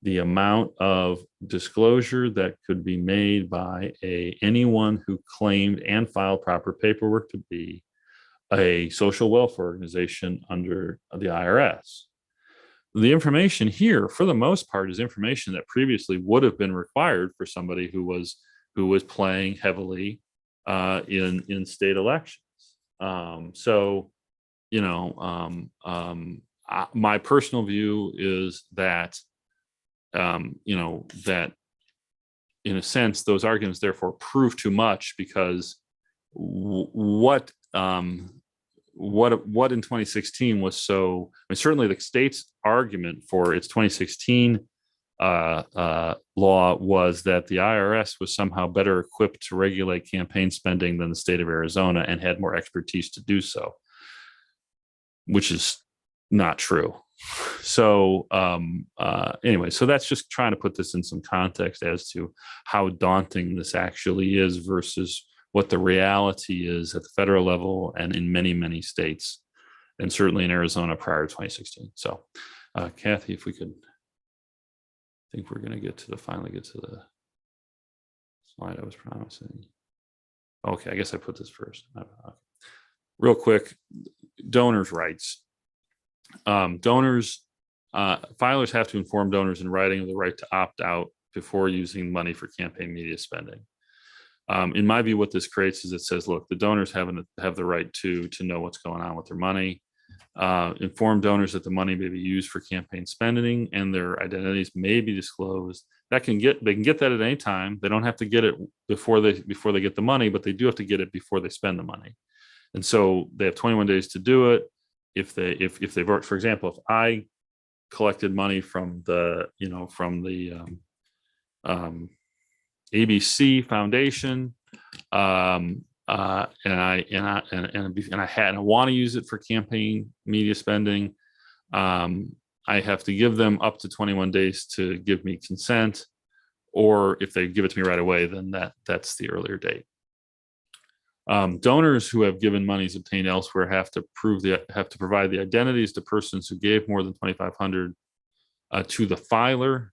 the amount of disclosure that could be made by anyone who claimed and filed proper paperwork to be a social welfare organization under the IRS. The information here, for the most part, is information that previously would have been required for somebody who was playing heavily in state elections. My personal view is that, that in a sense, those arguments therefore prove too much, because what in 2016 was so, certainly the state's argument for its 2016 law was that the IRS was somehow better equipped to regulate campaign spending than the state of Arizona and had more expertise to do so, which is not true. Anyway, so that's just trying to put this in some context as to how daunting this actually is versus what the reality is at the federal level and in many, many states, and certainly in Arizona prior to 2016. So, Kathy, if we could, I think we're going to finally get to the slide I was promising. Okay, I guess I put this first. Real quick, donors' rights. Donors, filers have to inform donors in writing of the right to opt out before using money for campaign media spending. In my view, what this creates is it says, look, the donors have the right to know what's going on with their money. Inform donors that the money may be used for campaign spending and their identities may be disclosed. They can get that at any time. They don't have to get it before they get the money, but they do have to get it before they spend the money. And so they have 21 days to do it. If they've worked, for example, if I collected money from the ABC Foundation, and I want to use it for campaign media spending, I have to give them up to 21 days to give me consent, or if they give it to me right away, then that's the earlier date. Donors who have given monies obtained elsewhere have to provide the identities to persons who gave more than $2,500 to the filer.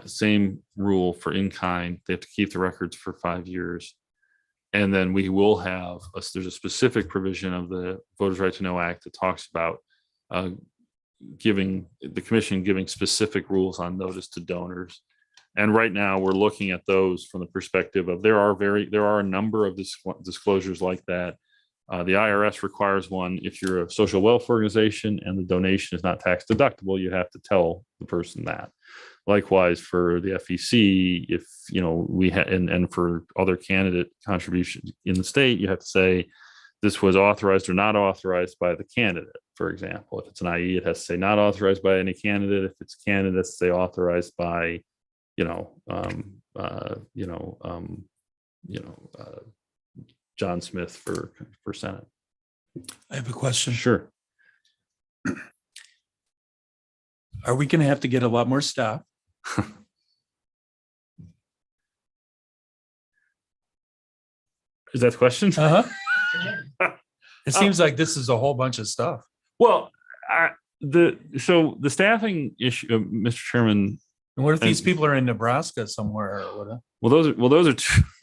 Same rule for in-kind. They have to keep the records for 5 years. And then we will have, there's a specific provision of the Voters' Right to Know Act that talks about giving the commission giving specific rules on notice to donors. And right now we're looking at those from the perspective of there are a number of disclosures like that. The IRS requires one. If you're a social welfare organization and the donation is not tax deductible, you have to tell the person that. Likewise for the FEC, if we had and for other candidate contributions in the state, you have to say this was authorized or not authorized by the candidate. For example, if it's an IE, it has to say not authorized by any candidate. If it's candidates, say authorized by John Smith for Senate. I have a question. Sure. Are we going to have to get a lot more staff? Is that the question? Uh-huh. It seems like this is a whole bunch of stuff. Well, the staffing issue, Mr. Chairman. And what if these people are in Nebraska somewhere or whatever? Well, those are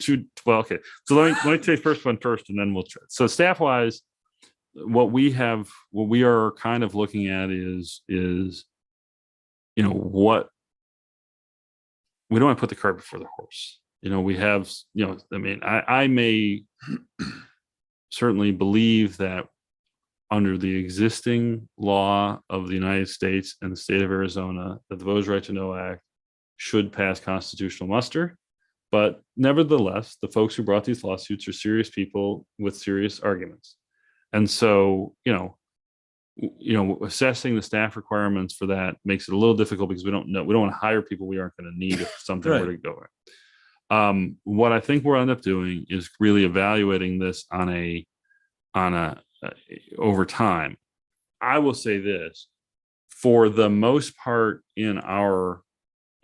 two. Well, okay. So let me take first one first, and then we'll. So staff wise, what we are kind of looking at is what we don't want to put the cart before the horse. We have, I mean, I may certainly believe that under the existing law of the United States and the state of Arizona, that the Voters' Right to Know Act should pass constitutional muster. But nevertheless, the folks who brought these lawsuits are serious people with serious arguments. And so, assessing the staff requirements for that makes it a little difficult because we don't want to hire people we aren't going to need if something were to go right. What I think we'll end up doing is really evaluating this on a over time. I will say this, for the most part in our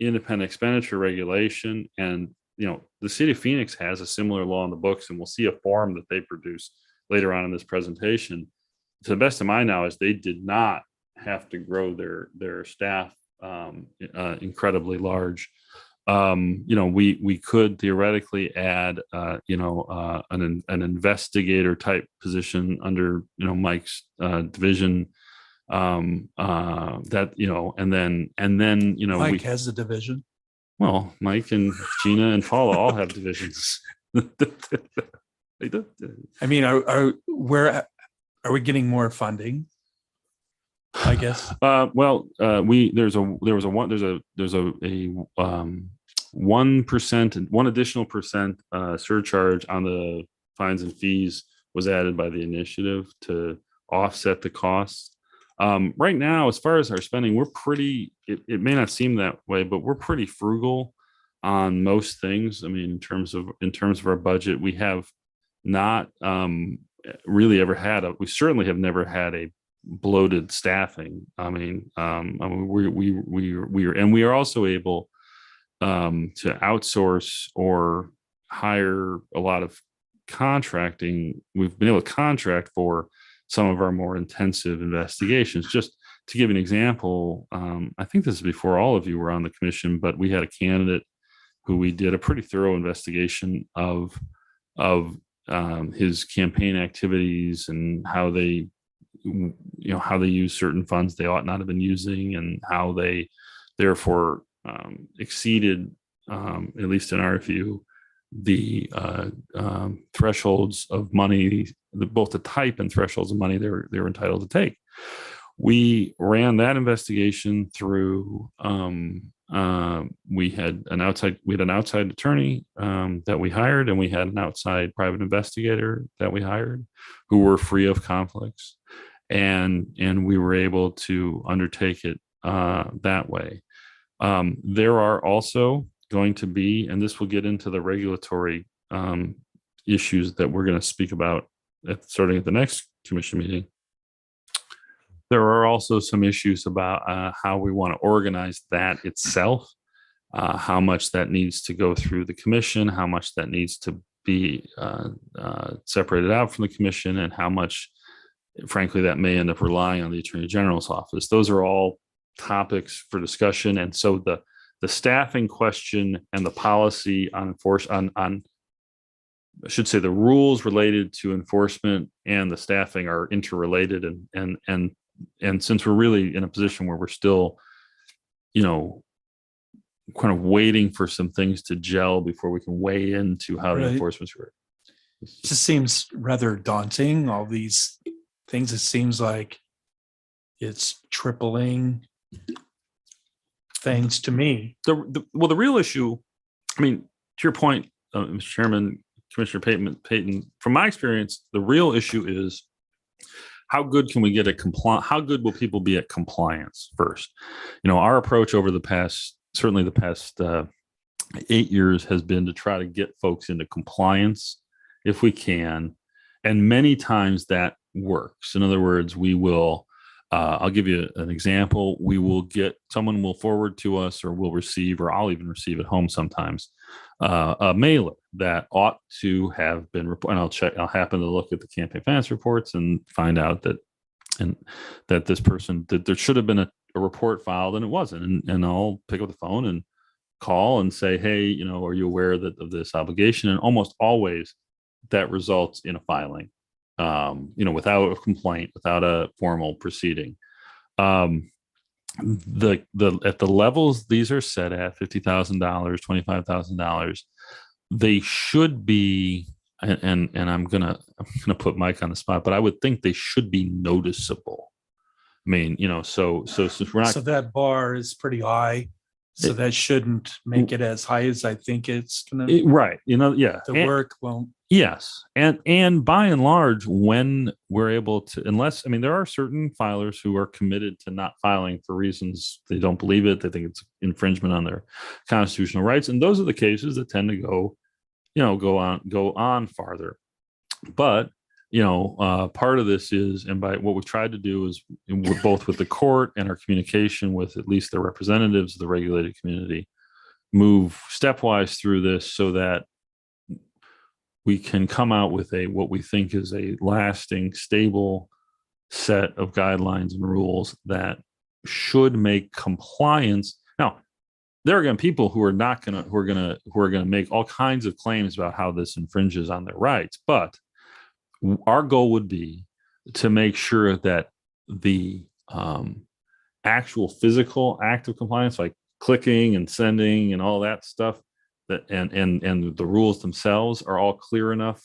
independent expenditure regulation, and the city of Phoenix has a similar law in the books, and we'll see a form that they produce later on in this presentation. To the best of my knowledge, they did not have to grow their staff incredibly large. We could theoretically add an investigator type position under Mike's division, and then Mike has a division. Well, Mike and Gina and Paula all have divisions. They do. I mean, are we getting more funding? I guess. There's a 1%, one additional percent surcharge on the fines and fees was added by the initiative to offset the costs. Right now, as far as our spending, we're pretty. It may not seem that way, but we're pretty frugal on most things. I mean, in terms of our budget, we have not really ever had we certainly have never had a bloated staffing. I mean, we are also able to outsource or hire a lot of contracting. We've been able to contract for some of our more intensive investigations. Just to give an example, I think this is before all of you were on the commission, but we had a candidate who we did a pretty thorough investigation of his campaign activities and how they, how they use certain funds they ought not have been using, and how they therefore exceeded, at least in our view, the thresholds of money, both the type and thresholds of money they were entitled to take. We ran that investigation through. We had an outside attorney that we hired, and we had an outside private investigator that we hired, who were free of conflicts, and we were able to undertake it that way. There are also going to be, and this will get into the regulatory issues that we're going to speak about starting at the next commission meeting. There are also some issues about how we want to organize that itself, how much that needs to go through the commission, how much that needs to be separated out from the commission, and how much, frankly, that may end up relying on the Attorney General's office. Those are all topics for discussion. And so the staffing question and the policy on I should say the rules related to enforcement and the staffing are interrelated, and since we're really in a position where we're still, kind of waiting for some things to gel before we can weigh into how the Right. enforcement's work. It just seems rather daunting, all these things. It seems like it's tripling things to me. The real issue, I mean, to your point, Mr. Chairman, Commissioner Payton, from my experience, the real issue is how good can we get at how good will people be at compliance first? Our approach over the past 8 years has been to try to get folks into compliance if we can. And many times that works. In other words, we will, I'll give you an example. Someone will forward to us, or we'll receive, or I'll even receive at home sometimes, a mailer that ought to have been reported. And I'll happen to look at the campaign finance reports and find out that this person, that there should have been a report filed and it wasn't. And I'll pick up the phone and call and say, hey, are you aware of this obligation? And almost always that results in a filing, without a complaint, without a formal proceeding. At the levels these are set at, $50,000, $25,000, they should be, and I'm gonna put Mike on the spot, but I would think they should be noticeable. I mean, so since we're not, So that bar is pretty high. So that shouldn't make it as high as I think it's gonna. right, yeah, The work won't. yes, and by and large, when we're able to, there are certain filers who are committed to not filing for reasons they don't believe it, they think it's infringement on their constitutional rights, and those are the cases that tend to go on farther. But part of this is, and by what we've tried to do is, both with the court and our communication with at least the representatives of the regulated community, move stepwise through this so that we can come out with what we think is a lasting, stable set of guidelines and rules that should make compliance. Now, there are going to be people who are going to make all kinds of claims about how this infringes on their rights, but our goal would be to make sure that the actual physical act of compliance, like clicking and sending and all that stuff, that and the rules themselves are all clear enough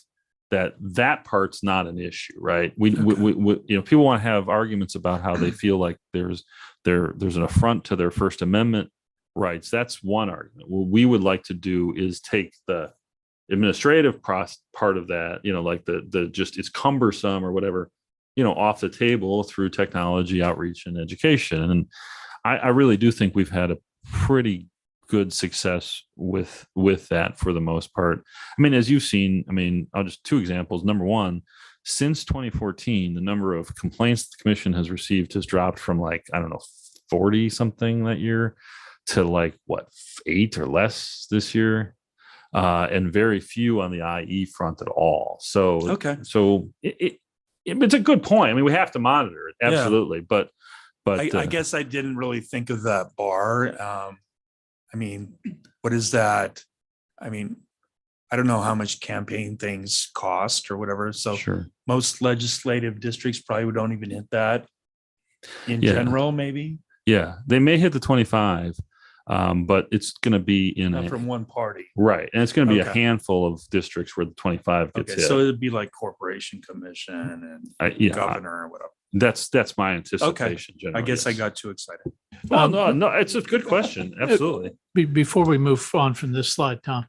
that part's not an issue, right? We people want to have arguments about how they feel like there's an affront to their First Amendment rights. That's one argument. What we would like to do is take the administrative part of that, like the just it's cumbersome or whatever, off the table through technology, outreach, and education. And I really do think we've had a pretty good success with that for the most part. As you've seen, I'll just two examples. Number one, since 2014, the number of complaints the commission has received has dropped from like, I don't know, 40 something that year to like what, 8 or less this year. And very few on the IE front at all. So, Okay. so it's a good point. I mean, we have to monitor it. Yeah. Absolutely. But I guess I didn't really think of that bar. I mean, what is that? I mean, I don't know how much campaign things cost or whatever. So sure. most legislative districts probably don't even hit that in Yeah. general, maybe Yeah. They may hit the 25, but it's going to be in not a, from one party. right. And it's going to be a Okay. handful of districts where the 25 gets Okay, hit. so it'd be like corporation commission and Yeah, governor or whatever. that's my anticipation. I Generally, guess I yes. got too excited. Well, no, it's a good question. Absolutely. Before we move on from this slide, Tom,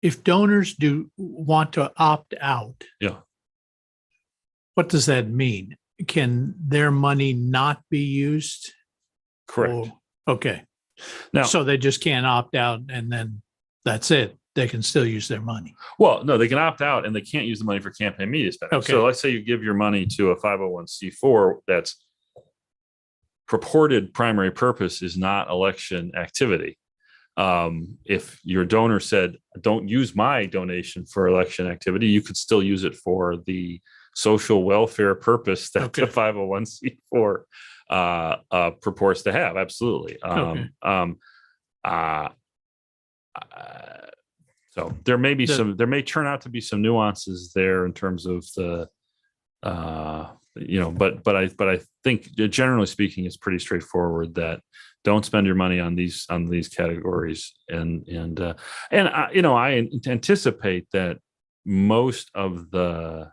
if donors do want to opt out, Yeah. what does that mean? Can their money not be used? Correct. Or- Okay, Now, so they just can't opt out and then that's it. They can still use their money. well, no, they can opt out and they can't use the money for campaign media spending. Okay. So let's say you give your money to a 501c4 that's purported primary purpose is not election activity. If your donor said, don't use my donation for election activity, you could still use it for the social welfare purpose that Okay. the 501c4 purports to have. Absolutely. Okay. So there may be The- there may turn out to be some nuances there in terms of the, but I think generally speaking, it's pretty straightforward that don't spend your money on these categories. I anticipate that most of the,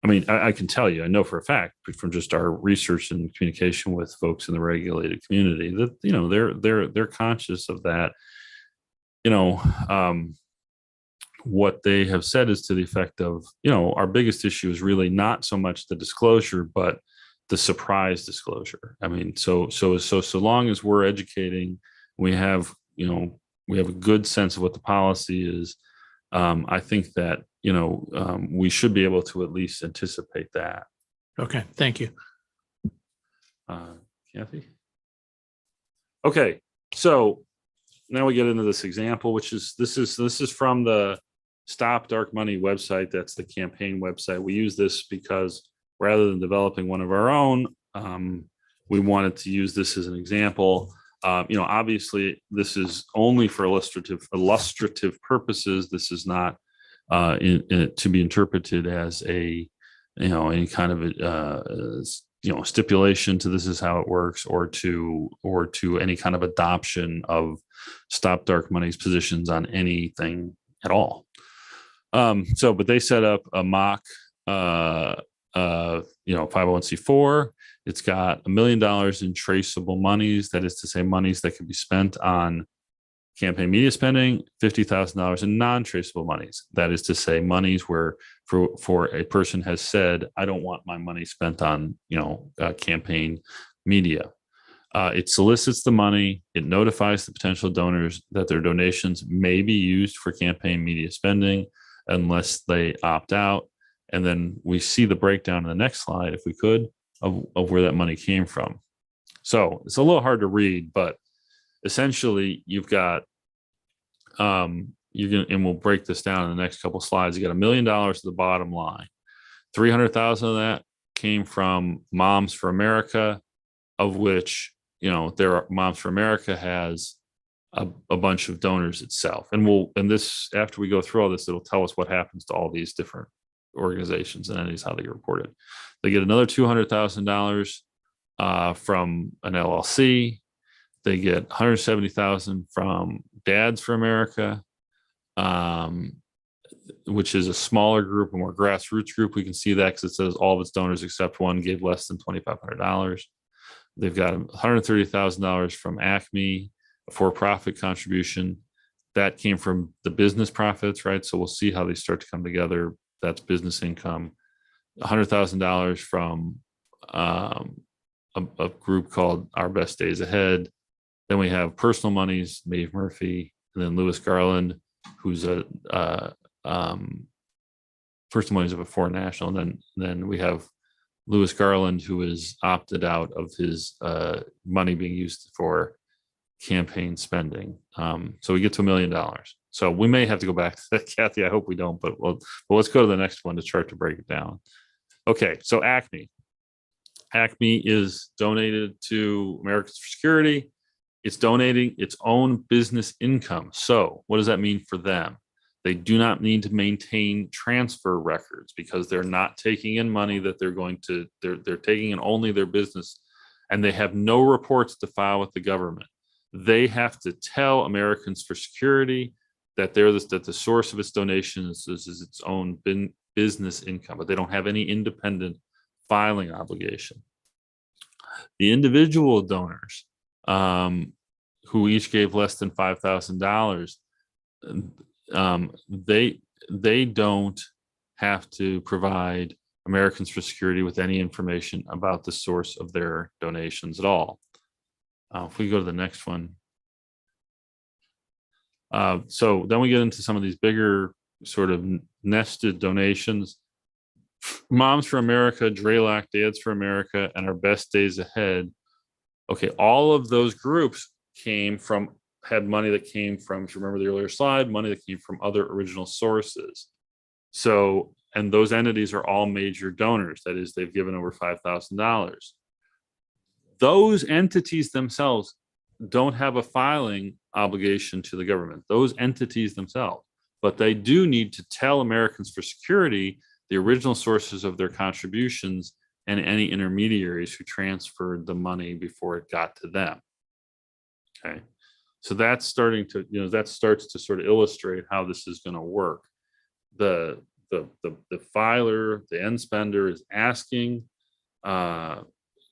I mean, I can tell you, I know for a fact from just our research and communication with folks in the regulated community that, they're conscious of that. What they have said is to the effect of, our biggest issue is really not so much the disclosure, but the surprise disclosure. I mean, so long as we're educating, we have a good sense of what the policy is. I think that, we should be able to at least anticipate that. Okay, thank you. Kathy? Okay, so now we get into this example, which is, this is from the Stop Dark Money website. That's the campaign website. We use this because rather than developing one of our own, we wanted to use this as an example. Obviously this is only for illustrative purposes. This is not to be interpreted as any kind of stipulation to this is how it works, or to any kind of adoption of Stop Dark Money's positions on anything at all. But they set up a mock 501c4. It's got $1 million in traceable monies. That is to say, monies that can be spent on campaign media spending, $50,000 in non-traceable monies. That is to say, monies where for a person has said, I don't want my money spent on, campaign media. It solicits the money. It notifies the potential donors that their donations may be used for campaign media spending unless they opt out. And then we see the breakdown in the next slide, if we could, of where that money came from. So it's a little hard to read, but essentially you've got, and we'll break this down in the next couple of slides. You got $1 million at the bottom line. 300,000 of that came from Moms for America, of which, Moms for America has a bunch of donors itself. And this, after we go through all this, it'll tell us what happens to all these different organizations and entities, how they get reported. They get another $200,000 from an LLC. They get $170,000 from Dads for America, which is a smaller group, a more grassroots group. We can see that because it says all of its donors except one gave less than $2,500. They've got $130,000 from Acme, a for-profit contribution. That came from the business profits, right? So we'll see how they start to come together. That's business income. $100,000 from a group called Our Best Days Ahead. Then we have personal monies, Maeve Murphy, and then Lewis Garland, who's a First Des Moines is before national, and then we have Lewis Garland, who is opted out of his money being used for campaign spending. So we get to $1 million. So we may have to go back to that, Kathy. I hope we don't, but let's go to the next one to start to break it down. Okay, so Acme. Acme is donated to Americans for Security. It's donating its own business income. So what does that mean for them? They do not need to maintain transfer records because they're not taking in money that they're taking in only their business, and they have no reports to file with the government. They have to tell Americans for Security that that the source of its donations is its own business income, but they don't have any independent filing obligation. The individual donors who each gave less than $5,000, they don't have to provide Americans for Security with any information about the source of their donations at all. If we go to the next one. So then we get into some of these bigger sort of nested donations. Moms for America, Dralac, Dads for America, and Our Best Days Ahead. Okay, all of those groups had money that came from, if you remember the earlier slide, money that came from other original sources. So, and those entities are all major donors. That is, they've given over $5,000. Those entities themselves don't have a filing obligation to the government, those entities themselves, but they do need to tell Americans for Security the original sources of their contributions and any intermediaries who transferred the money before it got to them. Okay, so that's starting to, that starts to sort of illustrate how this is going to work. The filer, the end spender, is asking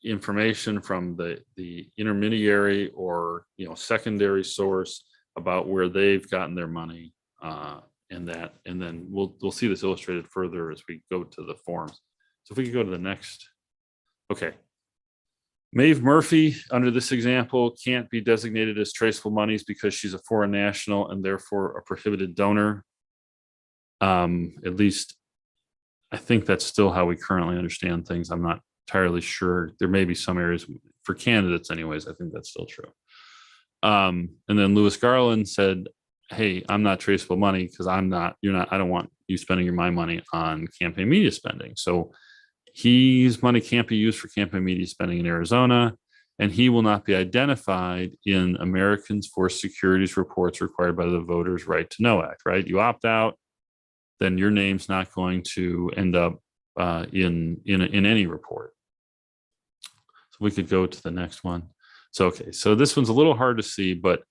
information from the intermediary or secondary source about where they've gotten their money, and then we'll see this illustrated further as we go to the forms. So if we could go to the next. Okay. Maeve Murphy, under this example, can't be designated as traceable monies because she's a foreign national and therefore a prohibited donor. At least I think that's still how we currently understand things. I'm not entirely sure. There may be some areas for candidates anyways. I think that's still true. And then Lewis Garland said, hey, I'm not traceable money because I don't want you spending my money on campaign media spending. So his money can't be used for campaign media spending in Arizona, and he will not be identified in Americans for Security's reports required by the Voters' Right to Know Act, right? You opt out, then your name's not going to end up in any report. So we could go to the next one. So, okay, so this one's a little hard to see, but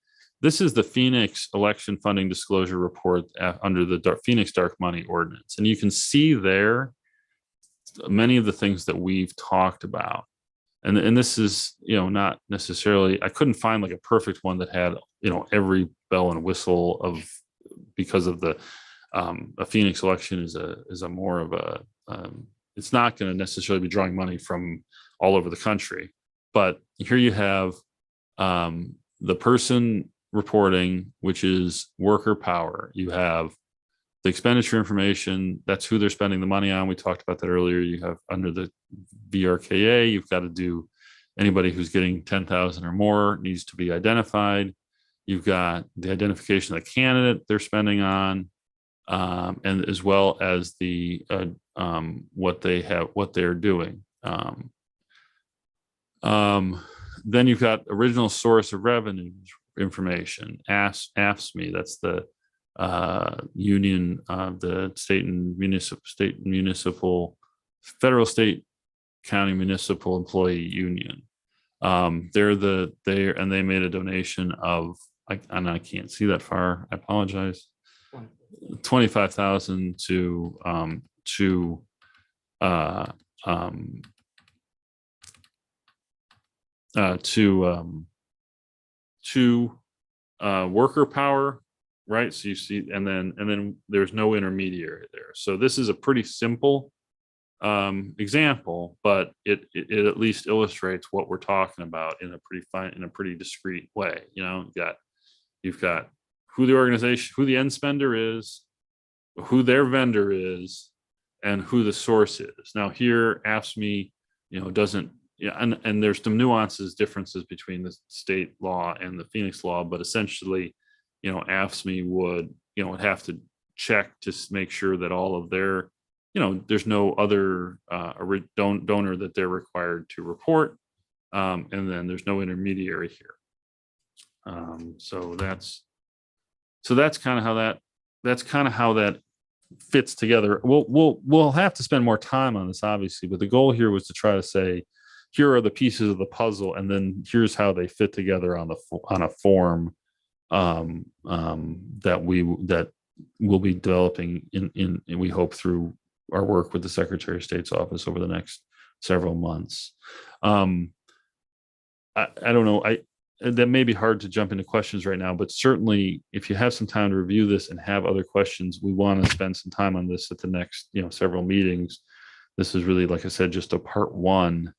this is the Phoenix Election Funding Disclosure Report under the Phoenix Dark Money Ordinance. And you can see there many of the things that we've talked about. And this is, not necessarily, I couldn't find like a perfect one that had, every bell and whistle of, because of the, a Phoenix election is a more of a, it's not going to necessarily be drawing money from all over the country. But here you have the person reporting, which is worker power. You have the expenditure information, that's who they're spending the money on. We talked about that earlier. You have under the VRKA, you've got to do anybody who's getting 10,000 or more needs to be identified. You've got the identification of the candidate they're spending on, and as well as the what they're doing. Then you've got original source of revenue information, AFSCME, that's the union of the federal, state, county, municipal employee union. They made a donation of, and I can't see that far, I apologize, 25,000 to worker power, right? So you see, and then there's no intermediary there. So this is a pretty simple example, but it at least illustrates what we're talking about in a pretty discrete way. You've got who the organization, who the end spender is, who their vendor is and who the source is. Now here, AFSCME, doesn't, yeah, and there's some nuances, differences between the state law and the Phoenix law, but essentially, AFSCME would have to check to make sure that all of their, there's no other donor that they're required to report. And then there's no intermediary here. So that's kind of how that fits together. We'll have to spend more time on this, obviously, but the goal here was to try to say, here are the pieces of the puzzle, and then here's how they fit together on a form that we'll be developing in we hope through our work with the Secretary of State's office over the next several months. I don't know. That may be hard to jump into questions right now, but certainly if you have some time to review this and have other questions, we want to spend some time on this at the next, several meetings. This is really, like I said, just a part one.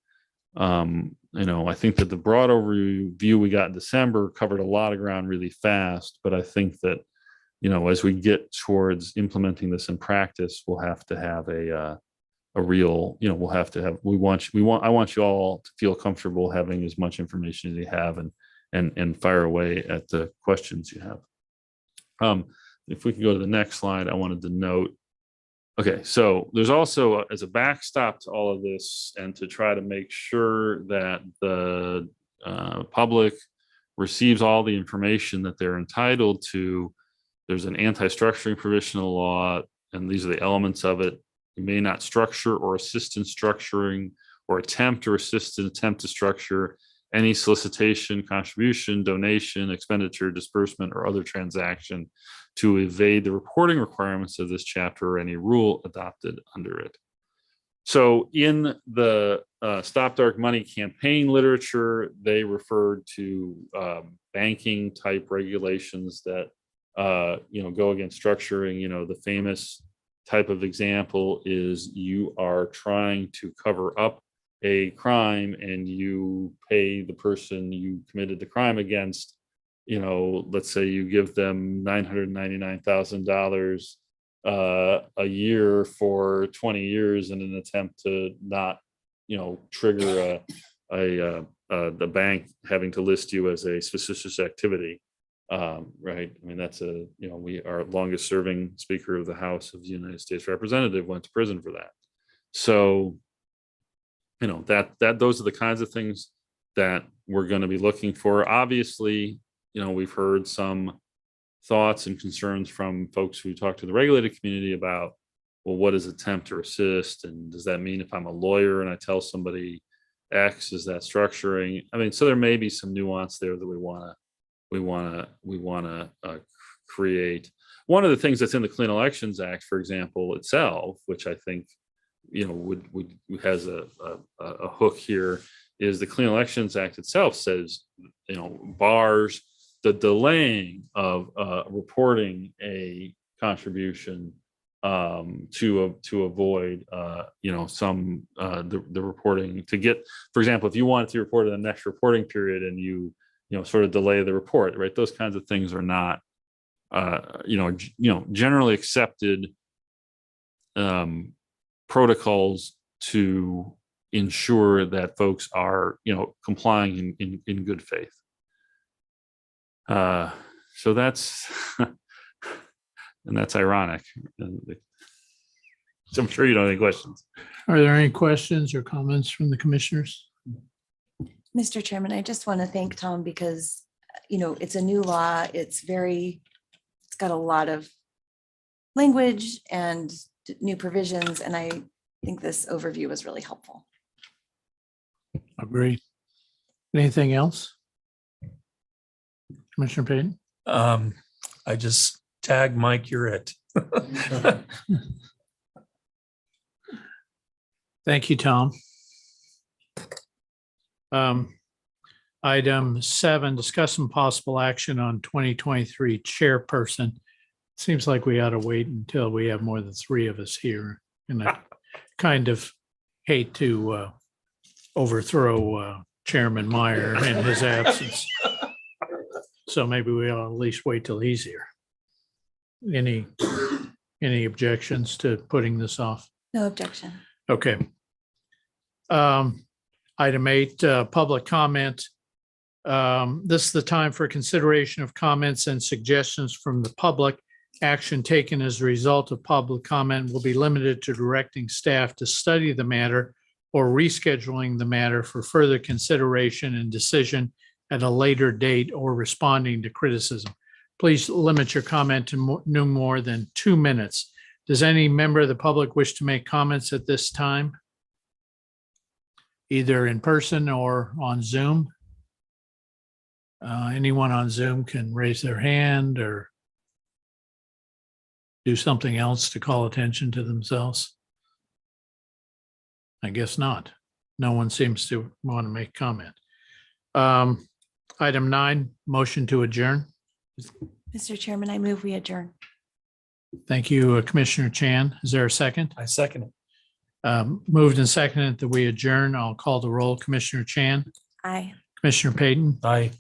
I think that the broad overview we got in December covered a lot of ground really fast, but I think that, as we get towards implementing this in practice, we'll have to have a real, I want you all to feel comfortable having as much information as you have and fire away at the questions you have. If we could go to the next slide, I wanted to note, okay, so there's also, as a backstop to all of this and to try to make sure that the public receives all the information that they're entitled to, there's an anti-structuring provisional law, and these are the elements of it. You may not structure or assist in structuring or attempt or assist in attempt to structure any solicitation, contribution, donation, expenditure, disbursement, or other transaction to evade the reporting requirements of this chapter or any rule adopted under it. So in the Stop Dark Money campaign literature, they referred to banking type regulations that go against structuring. The famous type of example is you are trying to cover up a crime and you pay the person you committed the crime against, let's say you give them $999,000 a year for 20 years in an attempt to not, trigger the bank having to list you as a suspicious activity. Right. I mean, that's our longest serving Speaker of the House of the United States Representative went to prison for that. So, those are the kinds of things that we're going to be looking for. Obviously, we've heard some thoughts and concerns from folks who talk to the regulated community about, well, what is attempt or assist? And does that mean if I'm a lawyer and I tell somebody X, is that structuring? I mean, so there may be some nuance there that we want to create. One of the things that's in the Clean Elections Act, for example, itself, which I think has a hook here, is the Clean Elections Act itself says bars the delaying of reporting a contribution to avoid the reporting to get, for example, if you wanted to report in the next reporting period and you sort of delay the report, right? Those kinds of things are not, generally accepted protocols to ensure that folks are, complying in good faith. So that's, and that's ironic. So I'm sure you don't have any questions. Are there any questions or comments from the commissioners? Mr. Chairman, I just want to thank Tom because, it's a new law. It's got a lot of language and new provisions, and I think this overview was really helpful. Agree. Anything else? Commissioner Payton? I just tag Mike, you're it. Thank you, Tom. Item 7, discuss some possible action on 2023 chairperson. Seems like we ought to wait until we have more than 3 of us here. And I kind of hate to overthrow Chairman Meyer in his absence. So maybe we ought to at least wait till he's here. Any Any objections to putting this off? No objection. Okay. Item 8, public comment. This is the time for consideration of comments and suggestions from the public. Action taken as a result of public comment will be limited to directing staff to study the matter or rescheduling the matter for further consideration and decision at a later date or responding to criticism. Please limit your comment to no more than 2 minutes. Does any member of the public wish to make comments at this time? Either in person or on Zoom? Anyone on Zoom can raise their hand or do something else to call attention to themselves. I guess not. No one seems to want to make comment. Item 9, motion to adjourn. Mr. Chairman, I move we adjourn. Thank you, Commissioner Chan. Is there a second? I second it. Moved and seconded that we adjourn. I'll call the roll. Commissioner Chan, Aye. Commissioner Payton, Aye.